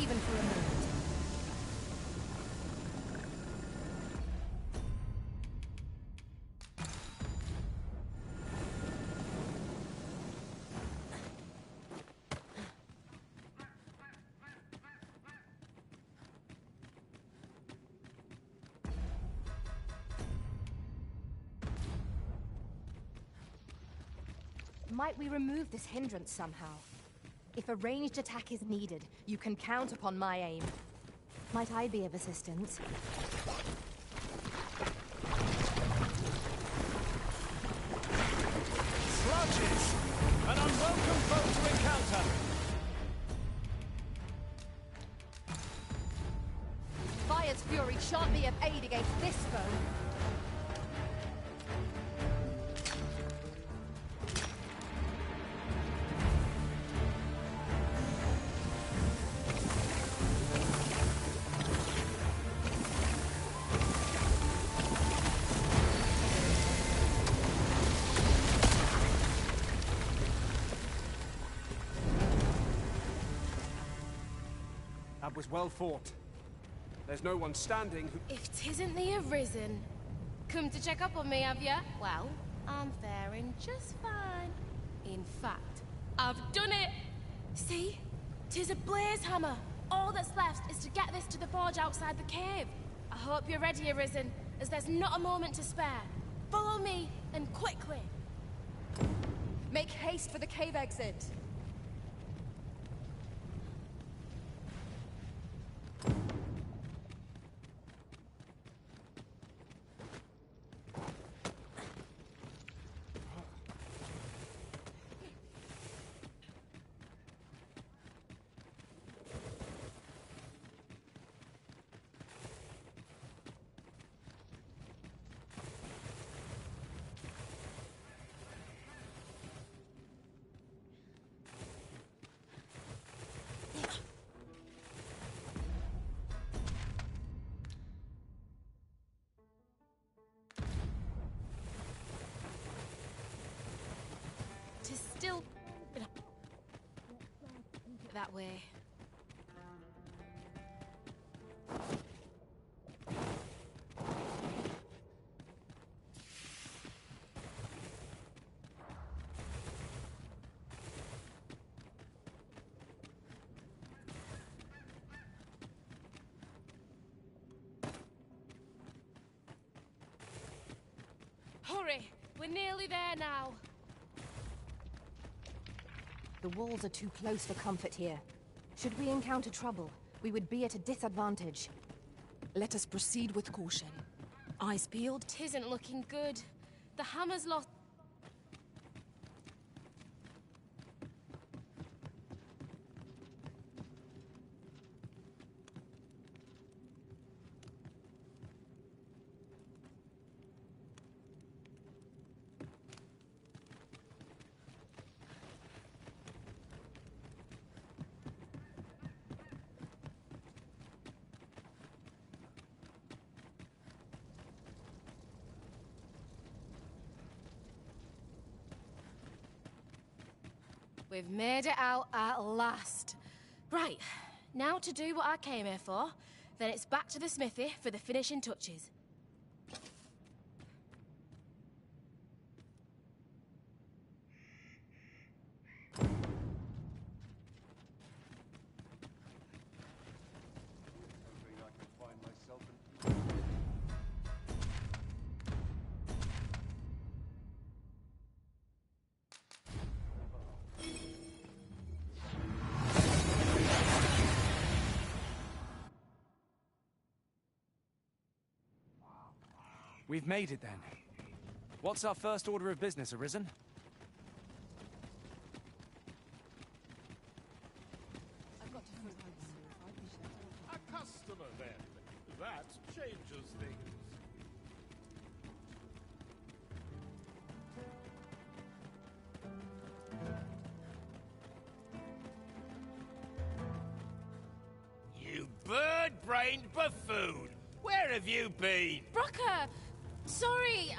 even for a moment. Might we remove this hindrance somehow? If a ranged attack is needed, you can count upon my aim. Might I be of assistance? Sludges! An unwelcome foe to encounter! Fire's fury shan't be of aid against this foe. That was well fought. There's no one standing who... If 'tisn't the Arisen. Come to check up on me, have ya? Well, I'm faring just fine. In fact, I've done it! See? 'Tis a blaze hammer. All that's left is to get this to the forge outside the cave. I hope you're ready, Arisen, as there's not a moment to spare. Follow me, and quickly. Make haste for the cave exit. Still... that way. Hurry! We're nearly there now. The walls are too close for comfort here. Should we encounter trouble, we would be at a disadvantage. Let us proceed with caution. Eyes peeled. 'Tisn't looking good. The hammer's lost. We've made it out at last. Right, now to do what I came here for, then it's back to the smithy for the finishing touches. We've made it then. What's our first order of business, Arisen? A customer, then. That changes things. You bird-brained buffoon! Where have you been? Brocker! Sorry,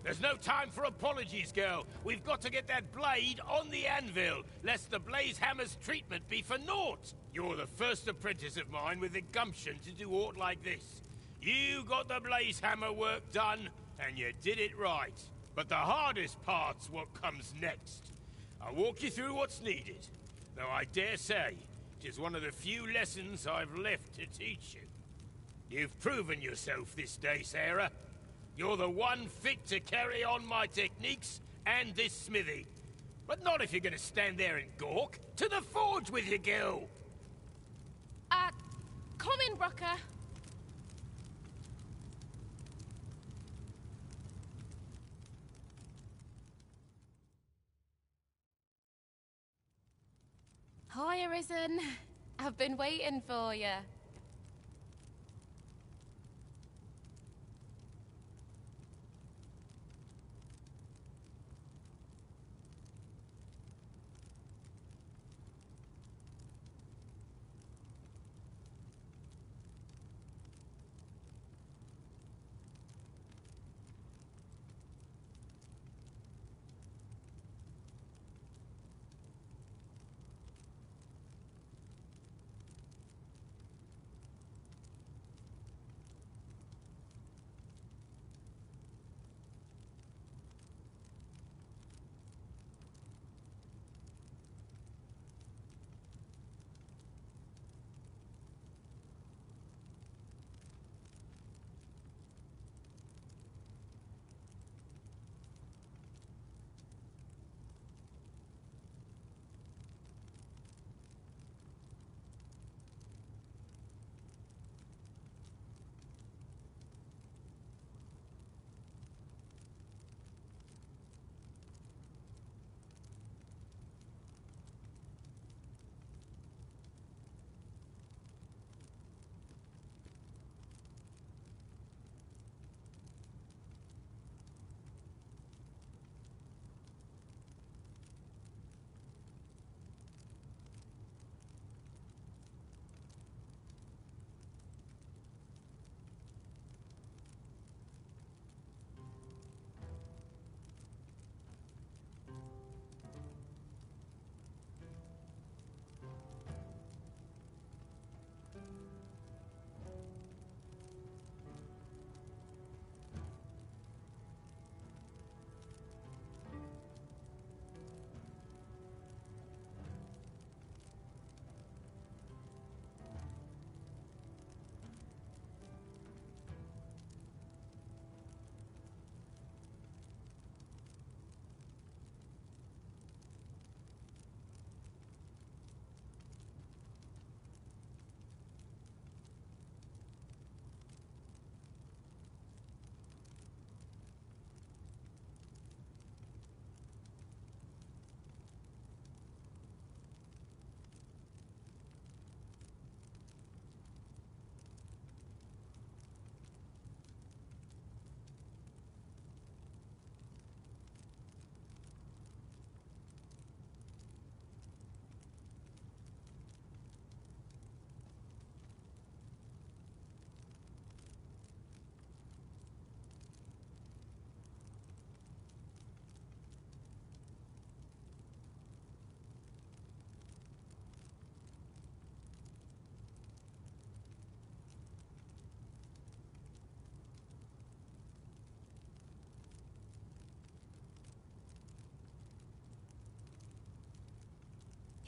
There's no time for apologies, girl. We've got to get that blade on the anvil, lest the blaze hammer's treatment be for naught. You're the first apprentice of mine with the gumption to do aught like this. You got the blaze hammer work done, and you did it right. But the hardest part's what comes next. I'll walk you through what's needed, though I dare say it is one of the few lessons I've left to teach you. You've proven yourself this day, Sarah. You're the one fit to carry on my techniques and this smithy. But not if you're gonna stand there and gawk. To the forge with you, girl! Come in, Brooker. Hi, Arisen. I've been waiting for you.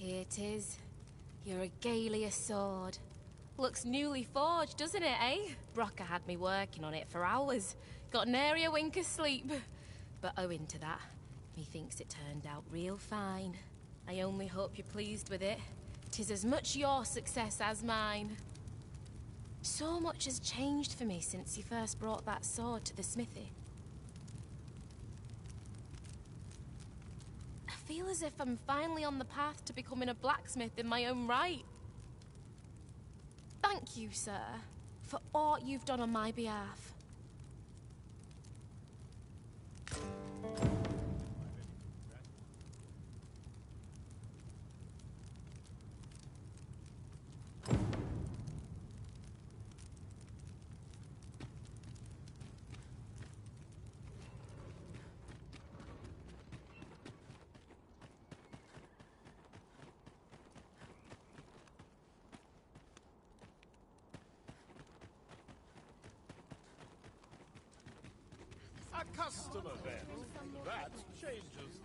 Here it is. Your regalia sword. Looks newly forged, doesn't it, eh? Brocker had me working on it for hours. Got nary a wink of sleep. But owing to that, methinks it turned out real fine. I only hope you're pleased with it. 'Tis as much your success as mine. So much has changed for me since you first brought that sword to the smithy. I feel as if I'm finally on the path to becoming a blacksmith in my own right. Thank you, sir, for all you've done on my behalf. A customer, then. That changes.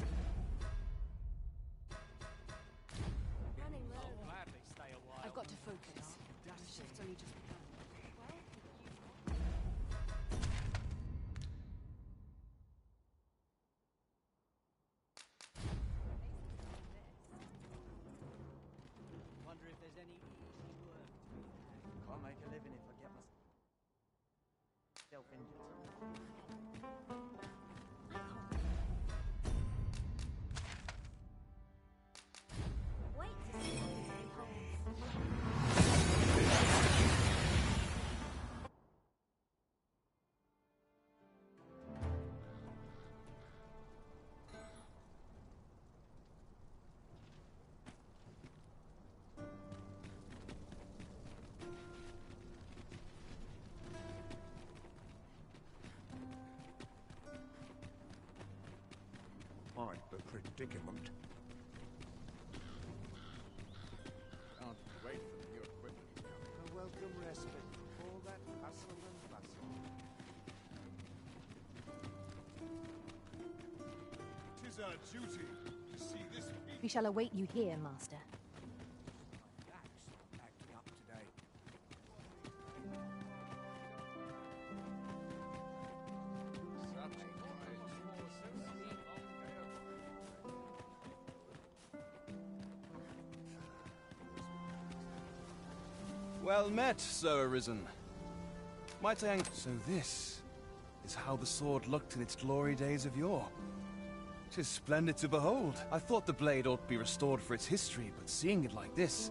I'll gladly stay a while. I've got to focus. The shift's only just begun. Wonder if there's any easy work to be had. Can't make a living if I get myself injured. Wait to see what this thing holds. Quite the predicament. Can't wait for the new equipment to come. A welcome respite from all that hustle and bustle. Tis our duty to see this piece. We shall await you here, Master. That's not acting up today. Well met, Sir Arisen. Might I... So this is how the sword looked in its glory days of yore. 'Tis splendid to behold. I thought the blade ought to be restored for its history, but seeing it like this,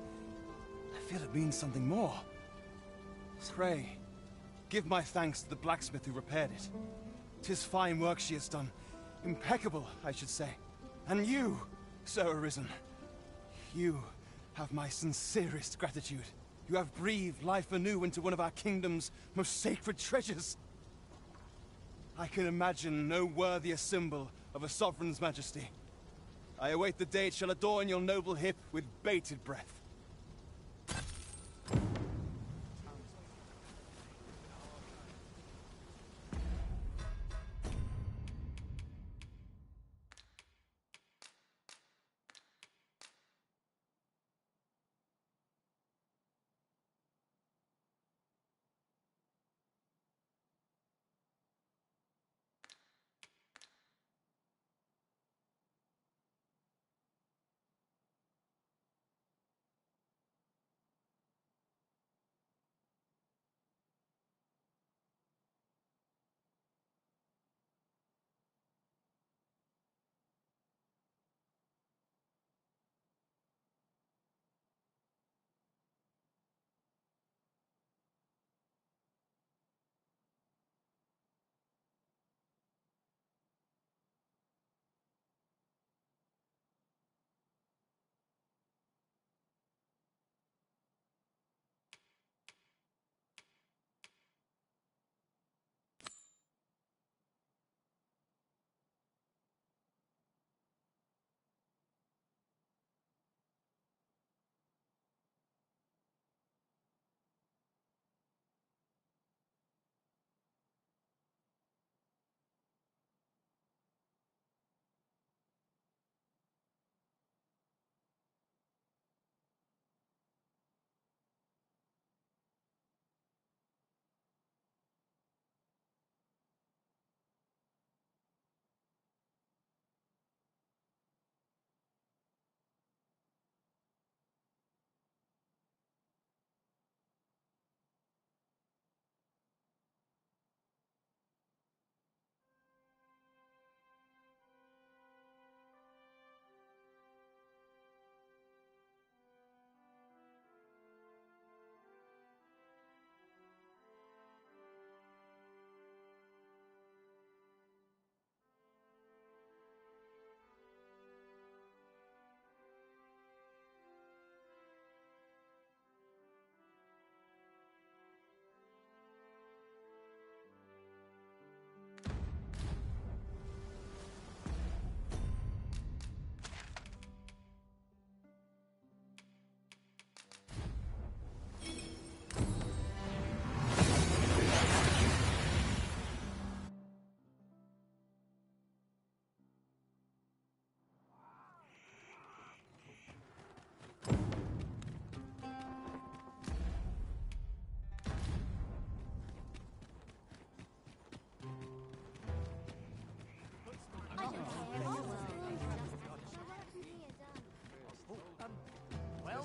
I feel it means something more. Pray, give my thanks to the blacksmith who repaired it. 'Tis fine work she has done. Impeccable, I should say. And you, Sir Arisen, you have my sincerest gratitude. You have breathed life anew into one of our kingdom's most sacred treasures. I can imagine no worthier symbol of a sovereign's majesty. I await the day it shall adorn your noble hip with bated breath.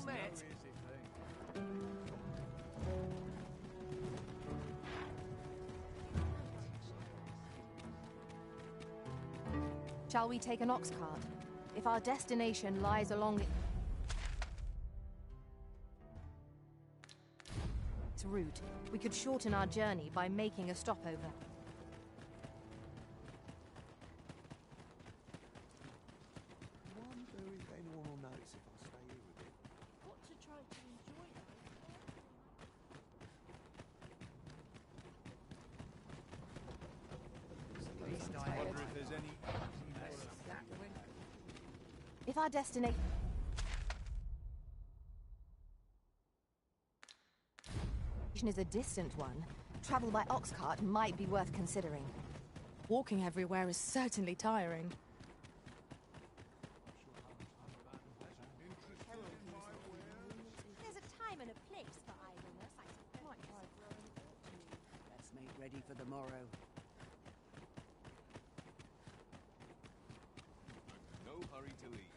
well met. Shall we take an ox cart? If our destination lies along its route, we could shorten our journey by making a stopover. Wonder if anyone will notice if I stay here a bit. Got to try to enjoy it. I wonder if there's any... If our destination is a distant one, travel by ox cart might be worth considering. Walking everywhere is certainly tiring. There's a time and a place for idleness, I suppose. Let's make ready for the morrow. No hurry to leave.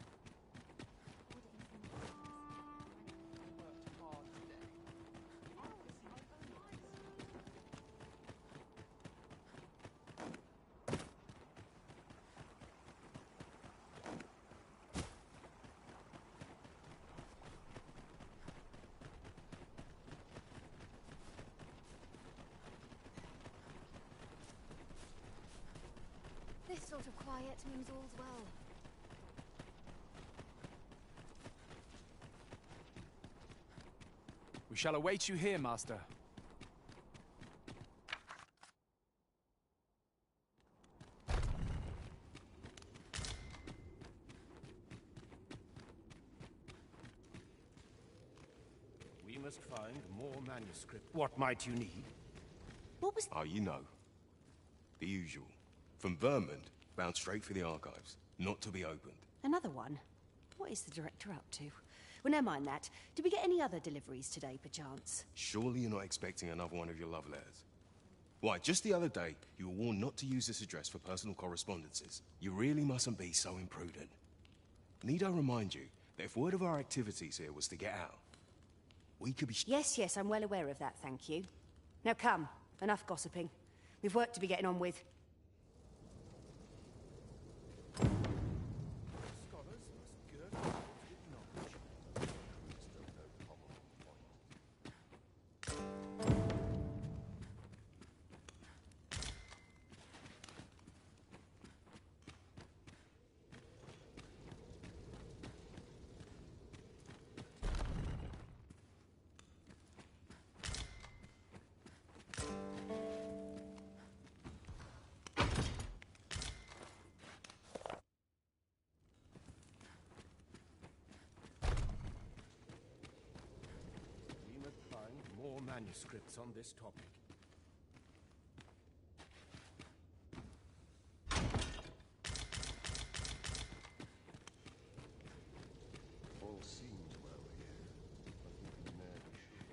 This sort of quiet means all's well. We shall await you here, Master. We must find more manuscript. What might you need? What was... Oh, you know. The usual. From Vermont, bound straight for the archives. Not to be opened. Another one? What is the director up to? Well, never mind that. Did we get any other deliveries today, perchance? Surely you're not expecting another one of your love letters. Why, just the other day, you were warned not to use this address for personal correspondences. You really mustn't be so imprudent. Need I remind you that if word of our activities here was to get out, we could be... Yes, yes, I'm well aware of that, thank you. Now come, enough gossiping. We've work to be getting on with. We must find more manuscripts on this topic. All seems well here, but we can never be sure.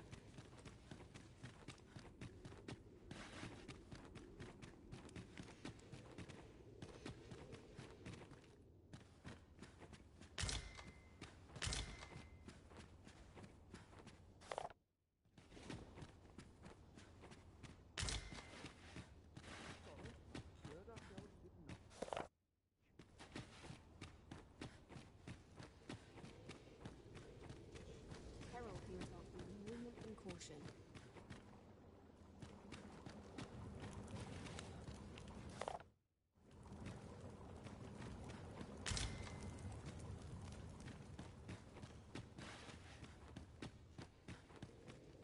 Herald here asking movement and caution.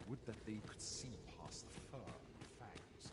Would that they could see past the fur and fangs.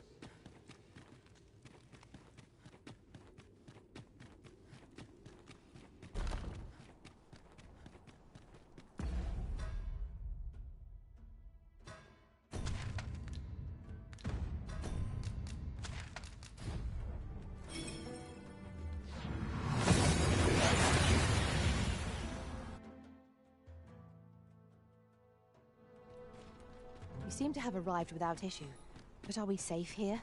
We seem to have arrived without issue. But are we safe here?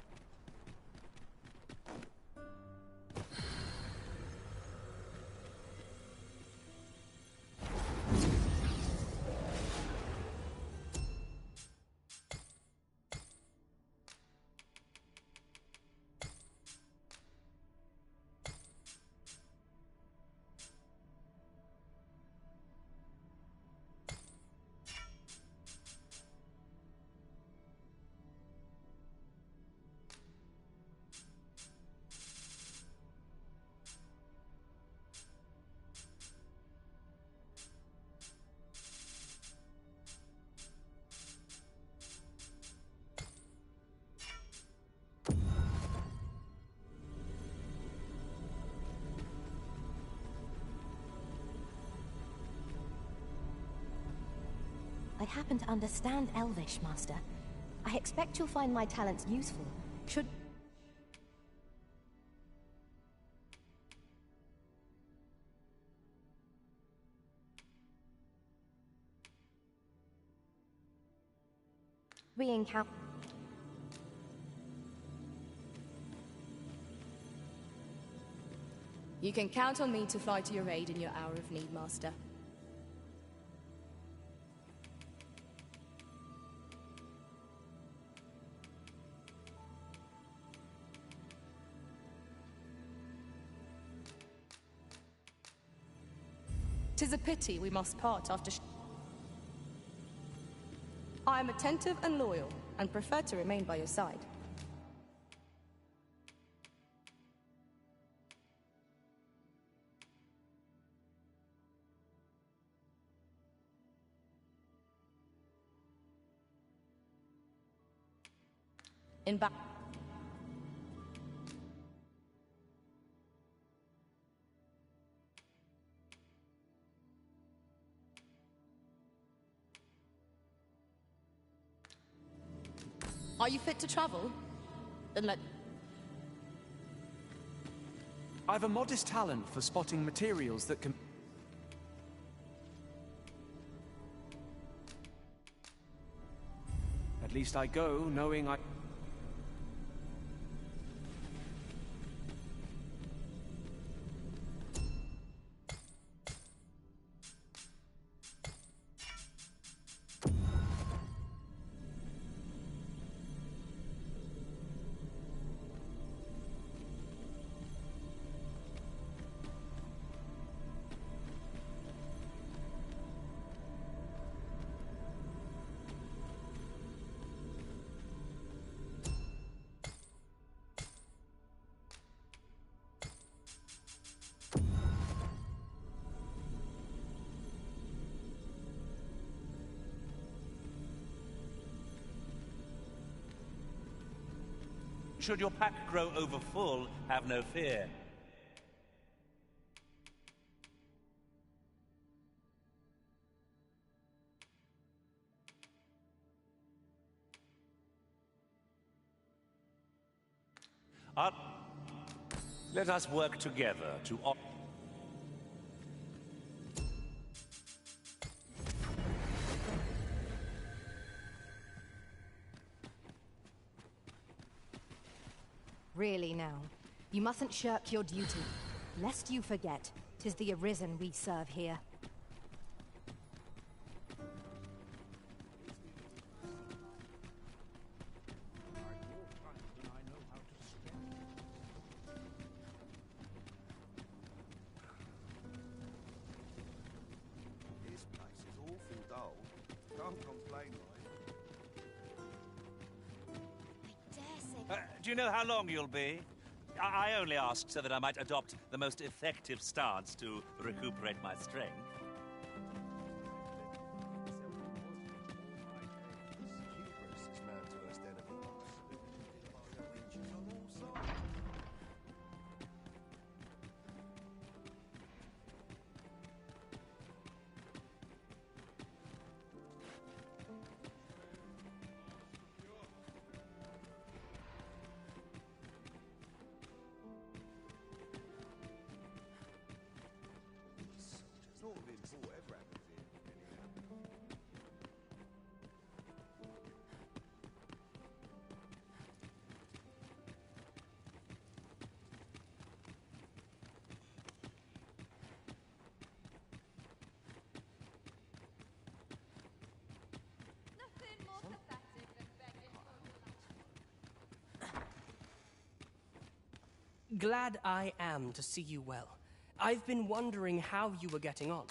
I happen to understand Elvish, Master. I expect you'll find my talents useful. Should... we encounter... You can count on me to fly to your aid in your hour of need, Master. "'Tis a pity we must part after I am attentive and loyal, and prefer to remain by your side. In back. Are you fit to travel? Then let... I've a modest talent for spotting materials that can... At least I go knowing I... Should your pack grow overfull, have no fear. Let us work together to... Really now, you mustn't shirk your duty, lest you forget, 'tis the Arisen we serve here. This place is awful dull. Can't complain, right? do you know how long you'll be? I only asked so that I might adopt the most effective stance to recuperate my strength. Not been thought ever happens here, anyhow. Nothing more pathetic than begging for... Glad I am to see you well. I've been wondering how you were getting on.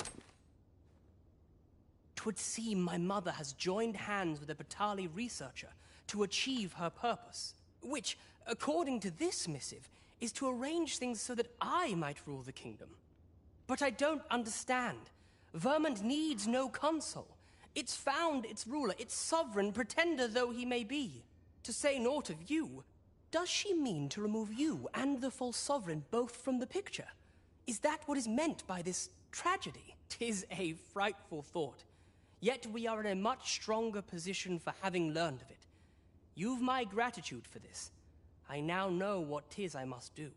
'Twould seem my mother has joined hands with a Batali researcher to achieve her purpose, which, according to this missive, is to arrange things so that I might rule the kingdom. But I don't understand. Vermont needs no consul. It's found its ruler, its sovereign, pretender though he may be. To say naught of you, does she mean to remove you and the false sovereign both from the picture? Is that what is meant by this tragedy? 'Tis a frightful thought. Yet we are in a much stronger position for having learned of it. You've my gratitude for this. I now know what 'tis I must do.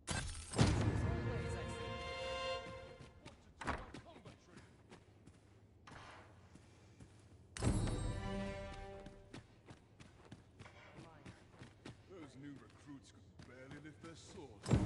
Those new recruits could barely lift their swords.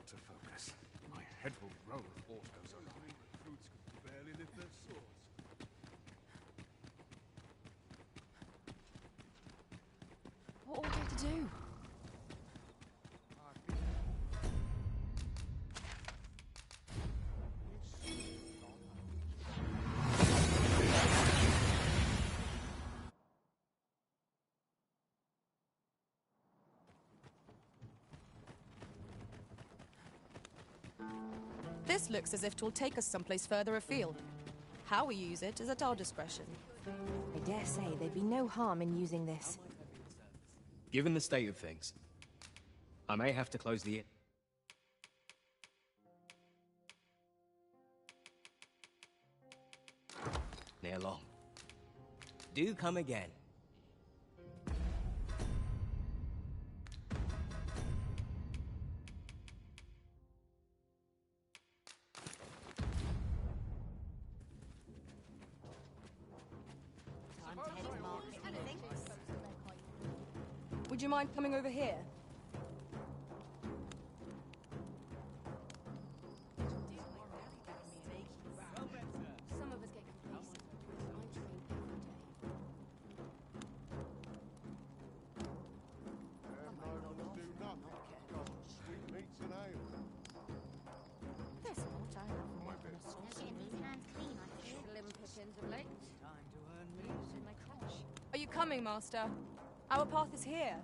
To focus. My head will roll if aught goes on. Recruits could barely lift their swords. What are we going to do? This looks as if 'twill take us someplace further afield. How we use it is at our discretion. I dare say there'd be no harm in using this. Given the state of things, I may have to close the inn. Near long. Do come again. Would you mind coming over here? Some of us get complacent. I train every day. Do nothing. Sweet meats and ale. There's not I love more than a sauce. Getting these hands clean, I feel. Slim pickings of late. Time to earn meals in my crotch. Are you coming, Master? Our path is here.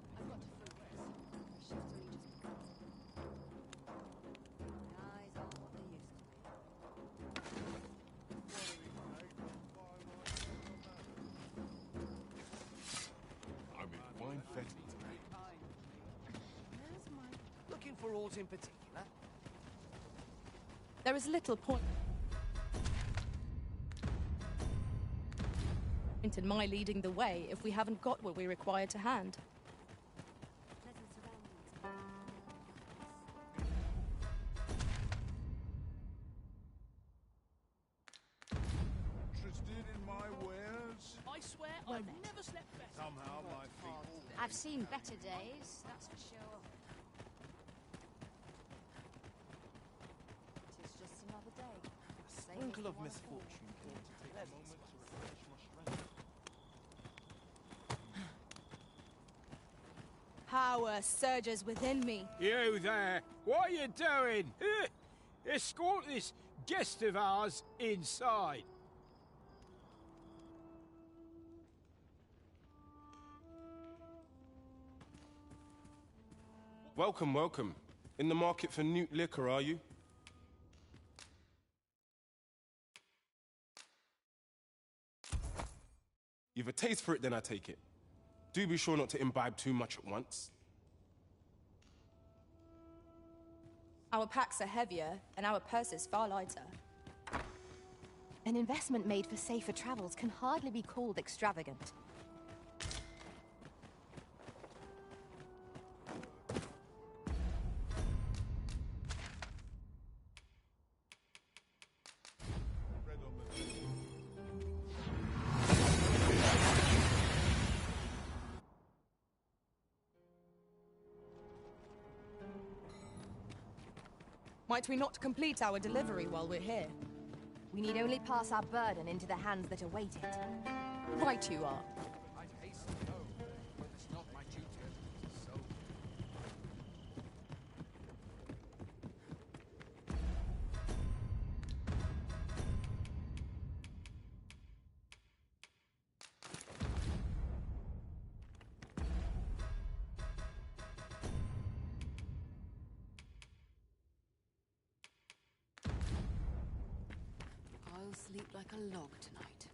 I've got to food this. My shift's only just begun. My eyes aren't what they used to be. I'm in fine fettle today. Looking for aught in particular? There is little point in my leading the way if we haven't got what we require to hand. Pleasant surroundings. Interested in my wares? I swear I've never slept better. Somehow my feet... I've seen better days, that's for sure. Tis just another day. Sprinkle of misfortune came to take a moment to refresh my strength. Power surges within me. You there! What are you doing? Escort this guest of ours inside. Welcome, welcome. In the market for newt liquor, are you? You've a taste for it, then I take it. Do be sure not to imbibe too much at once. Our packs are heavier, and our purses far lighter. An investment made for safer travels can hardly be called extravagant. Might we not complete our delivery while we're here? We need only pass our burden into the hands that await it. Right you are. I'd hasten home, but it's not my duty as a soldier. I'll sleep like a log tonight.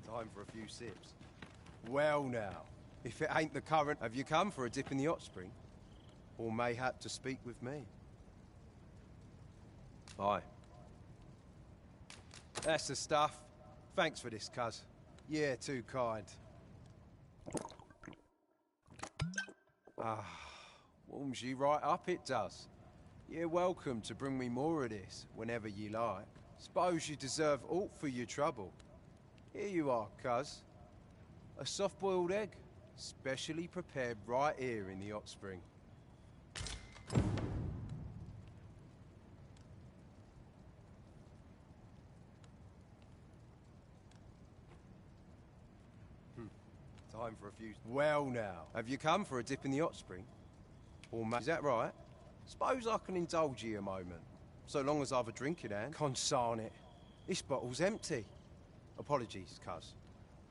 Time for a few sips. Well now, if it ain't the current, have you come for a dip in the hot spring? Or mayhap to speak with me? Aye. That's the stuff. Thanks for this, cuz. Yeah, too kind. Ah, warms you right up, it does. You're welcome to bring me more of this whenever you like. Suppose you deserve aught for your trouble. Here you are, cuz. A soft-boiled egg. Specially prepared right here in the hot spring. Time for a few... Well now, have you come for a dip in the hot spring? Or is that right? Suppose I can indulge you a moment. So long as I've a drink in hand. Consarn it. This bottle's empty. Apologies, cuz.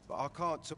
But I can't...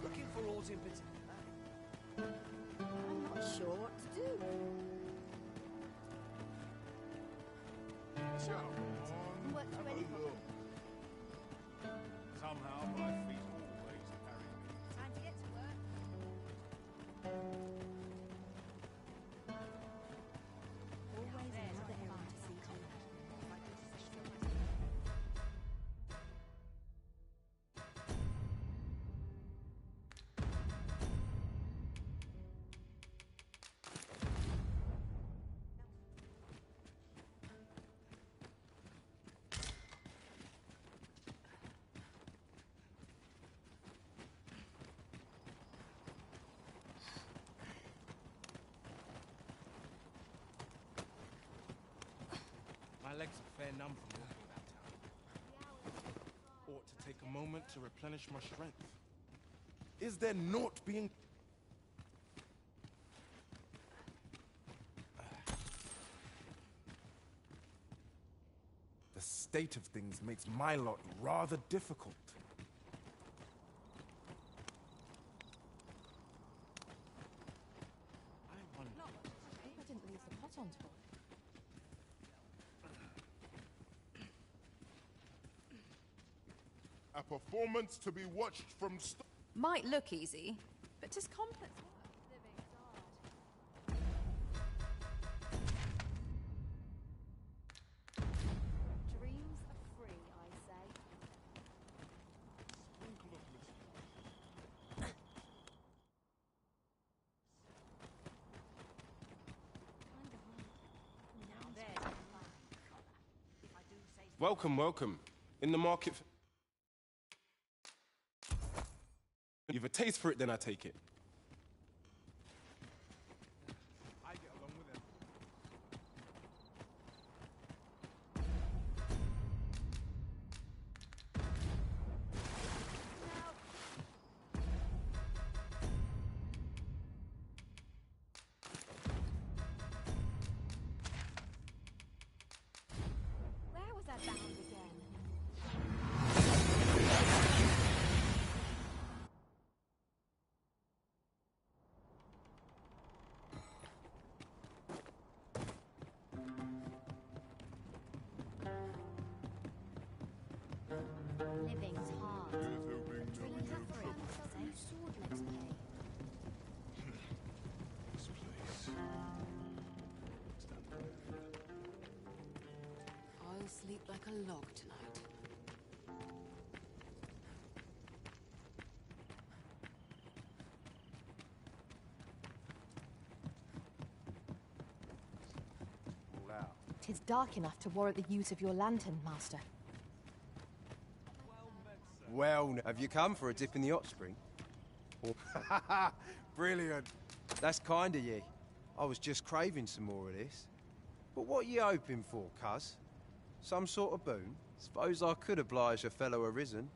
Looking for aught in particular? I'm not sure what to do. What to anyone? Somehow my feet always carry me. Time to get to work. Always another errand to see to. My legs are fair numb from walking about town. Ought to take a moment to replenish my strength. Is there naught being... The state of things makes my lot rather difficult. I didn't leave the pot on top. A performance to be watched from... Might look easy, but just complex. Dreams are free, I say. Now there's a fine collar. If I do say so. Welcome, welcome. In the market for... You've a taste for it, then I take it. I get along with him. Where was I bound again? Living's hard. Drilling that for it, say sword legs pay. This place. I'll sleep like a log tonight. All out. 'Tis dark enough to warrant the use of your lantern, Master. Well, have you come for a dip in the hot spring? Or... Brilliant. That's kind of ye. I was just craving some more of this. But what you hoping for, cuz? Some sort of boon? Suppose I could oblige a fellow Arisen.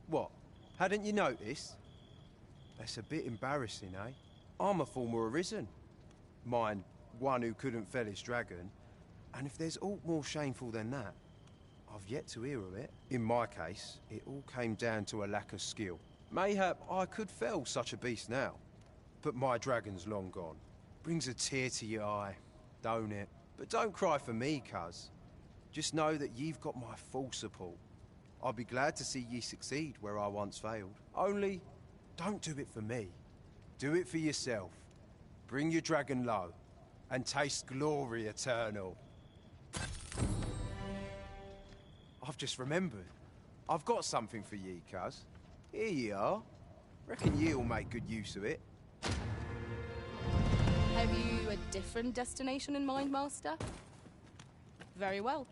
What? Hadn't you noticed? That's a bit embarrassing, eh? I'm a former Arisen. Mind, one who couldn't fell his dragon. And if there's aught more shameful than that, I've yet to hear of it. In my case, it all came down to a lack of skill. Mayhap I could fell such a beast now, but my dragon's long gone. Brings a tear to your eye, don't it? But don't cry for me, cuz. Just know that you've got my full support. I'll be glad to see ye succeed where I once failed. Only, don't do it for me. Do it for yourself. Bring your dragon low, and taste glory eternal. I've just remembered. I've got something for ye, cuz. Here ye are. Reckon ye'll make good use of it. Have you a different destination in mind, Master? Very well.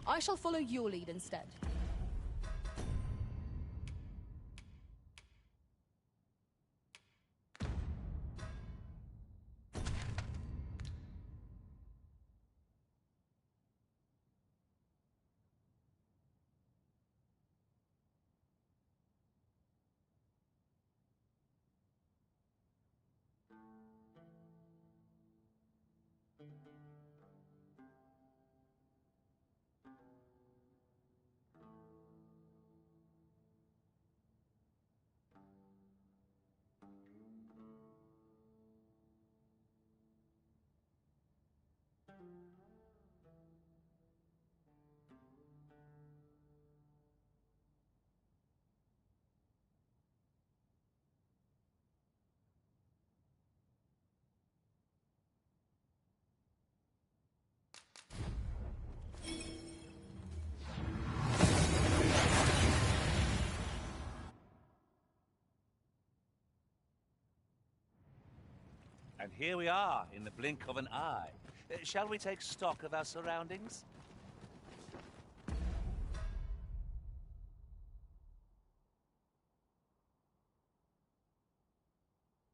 I shall follow your lead instead. And here we are, in the blink of an eye. Shall we take stock of our surroundings?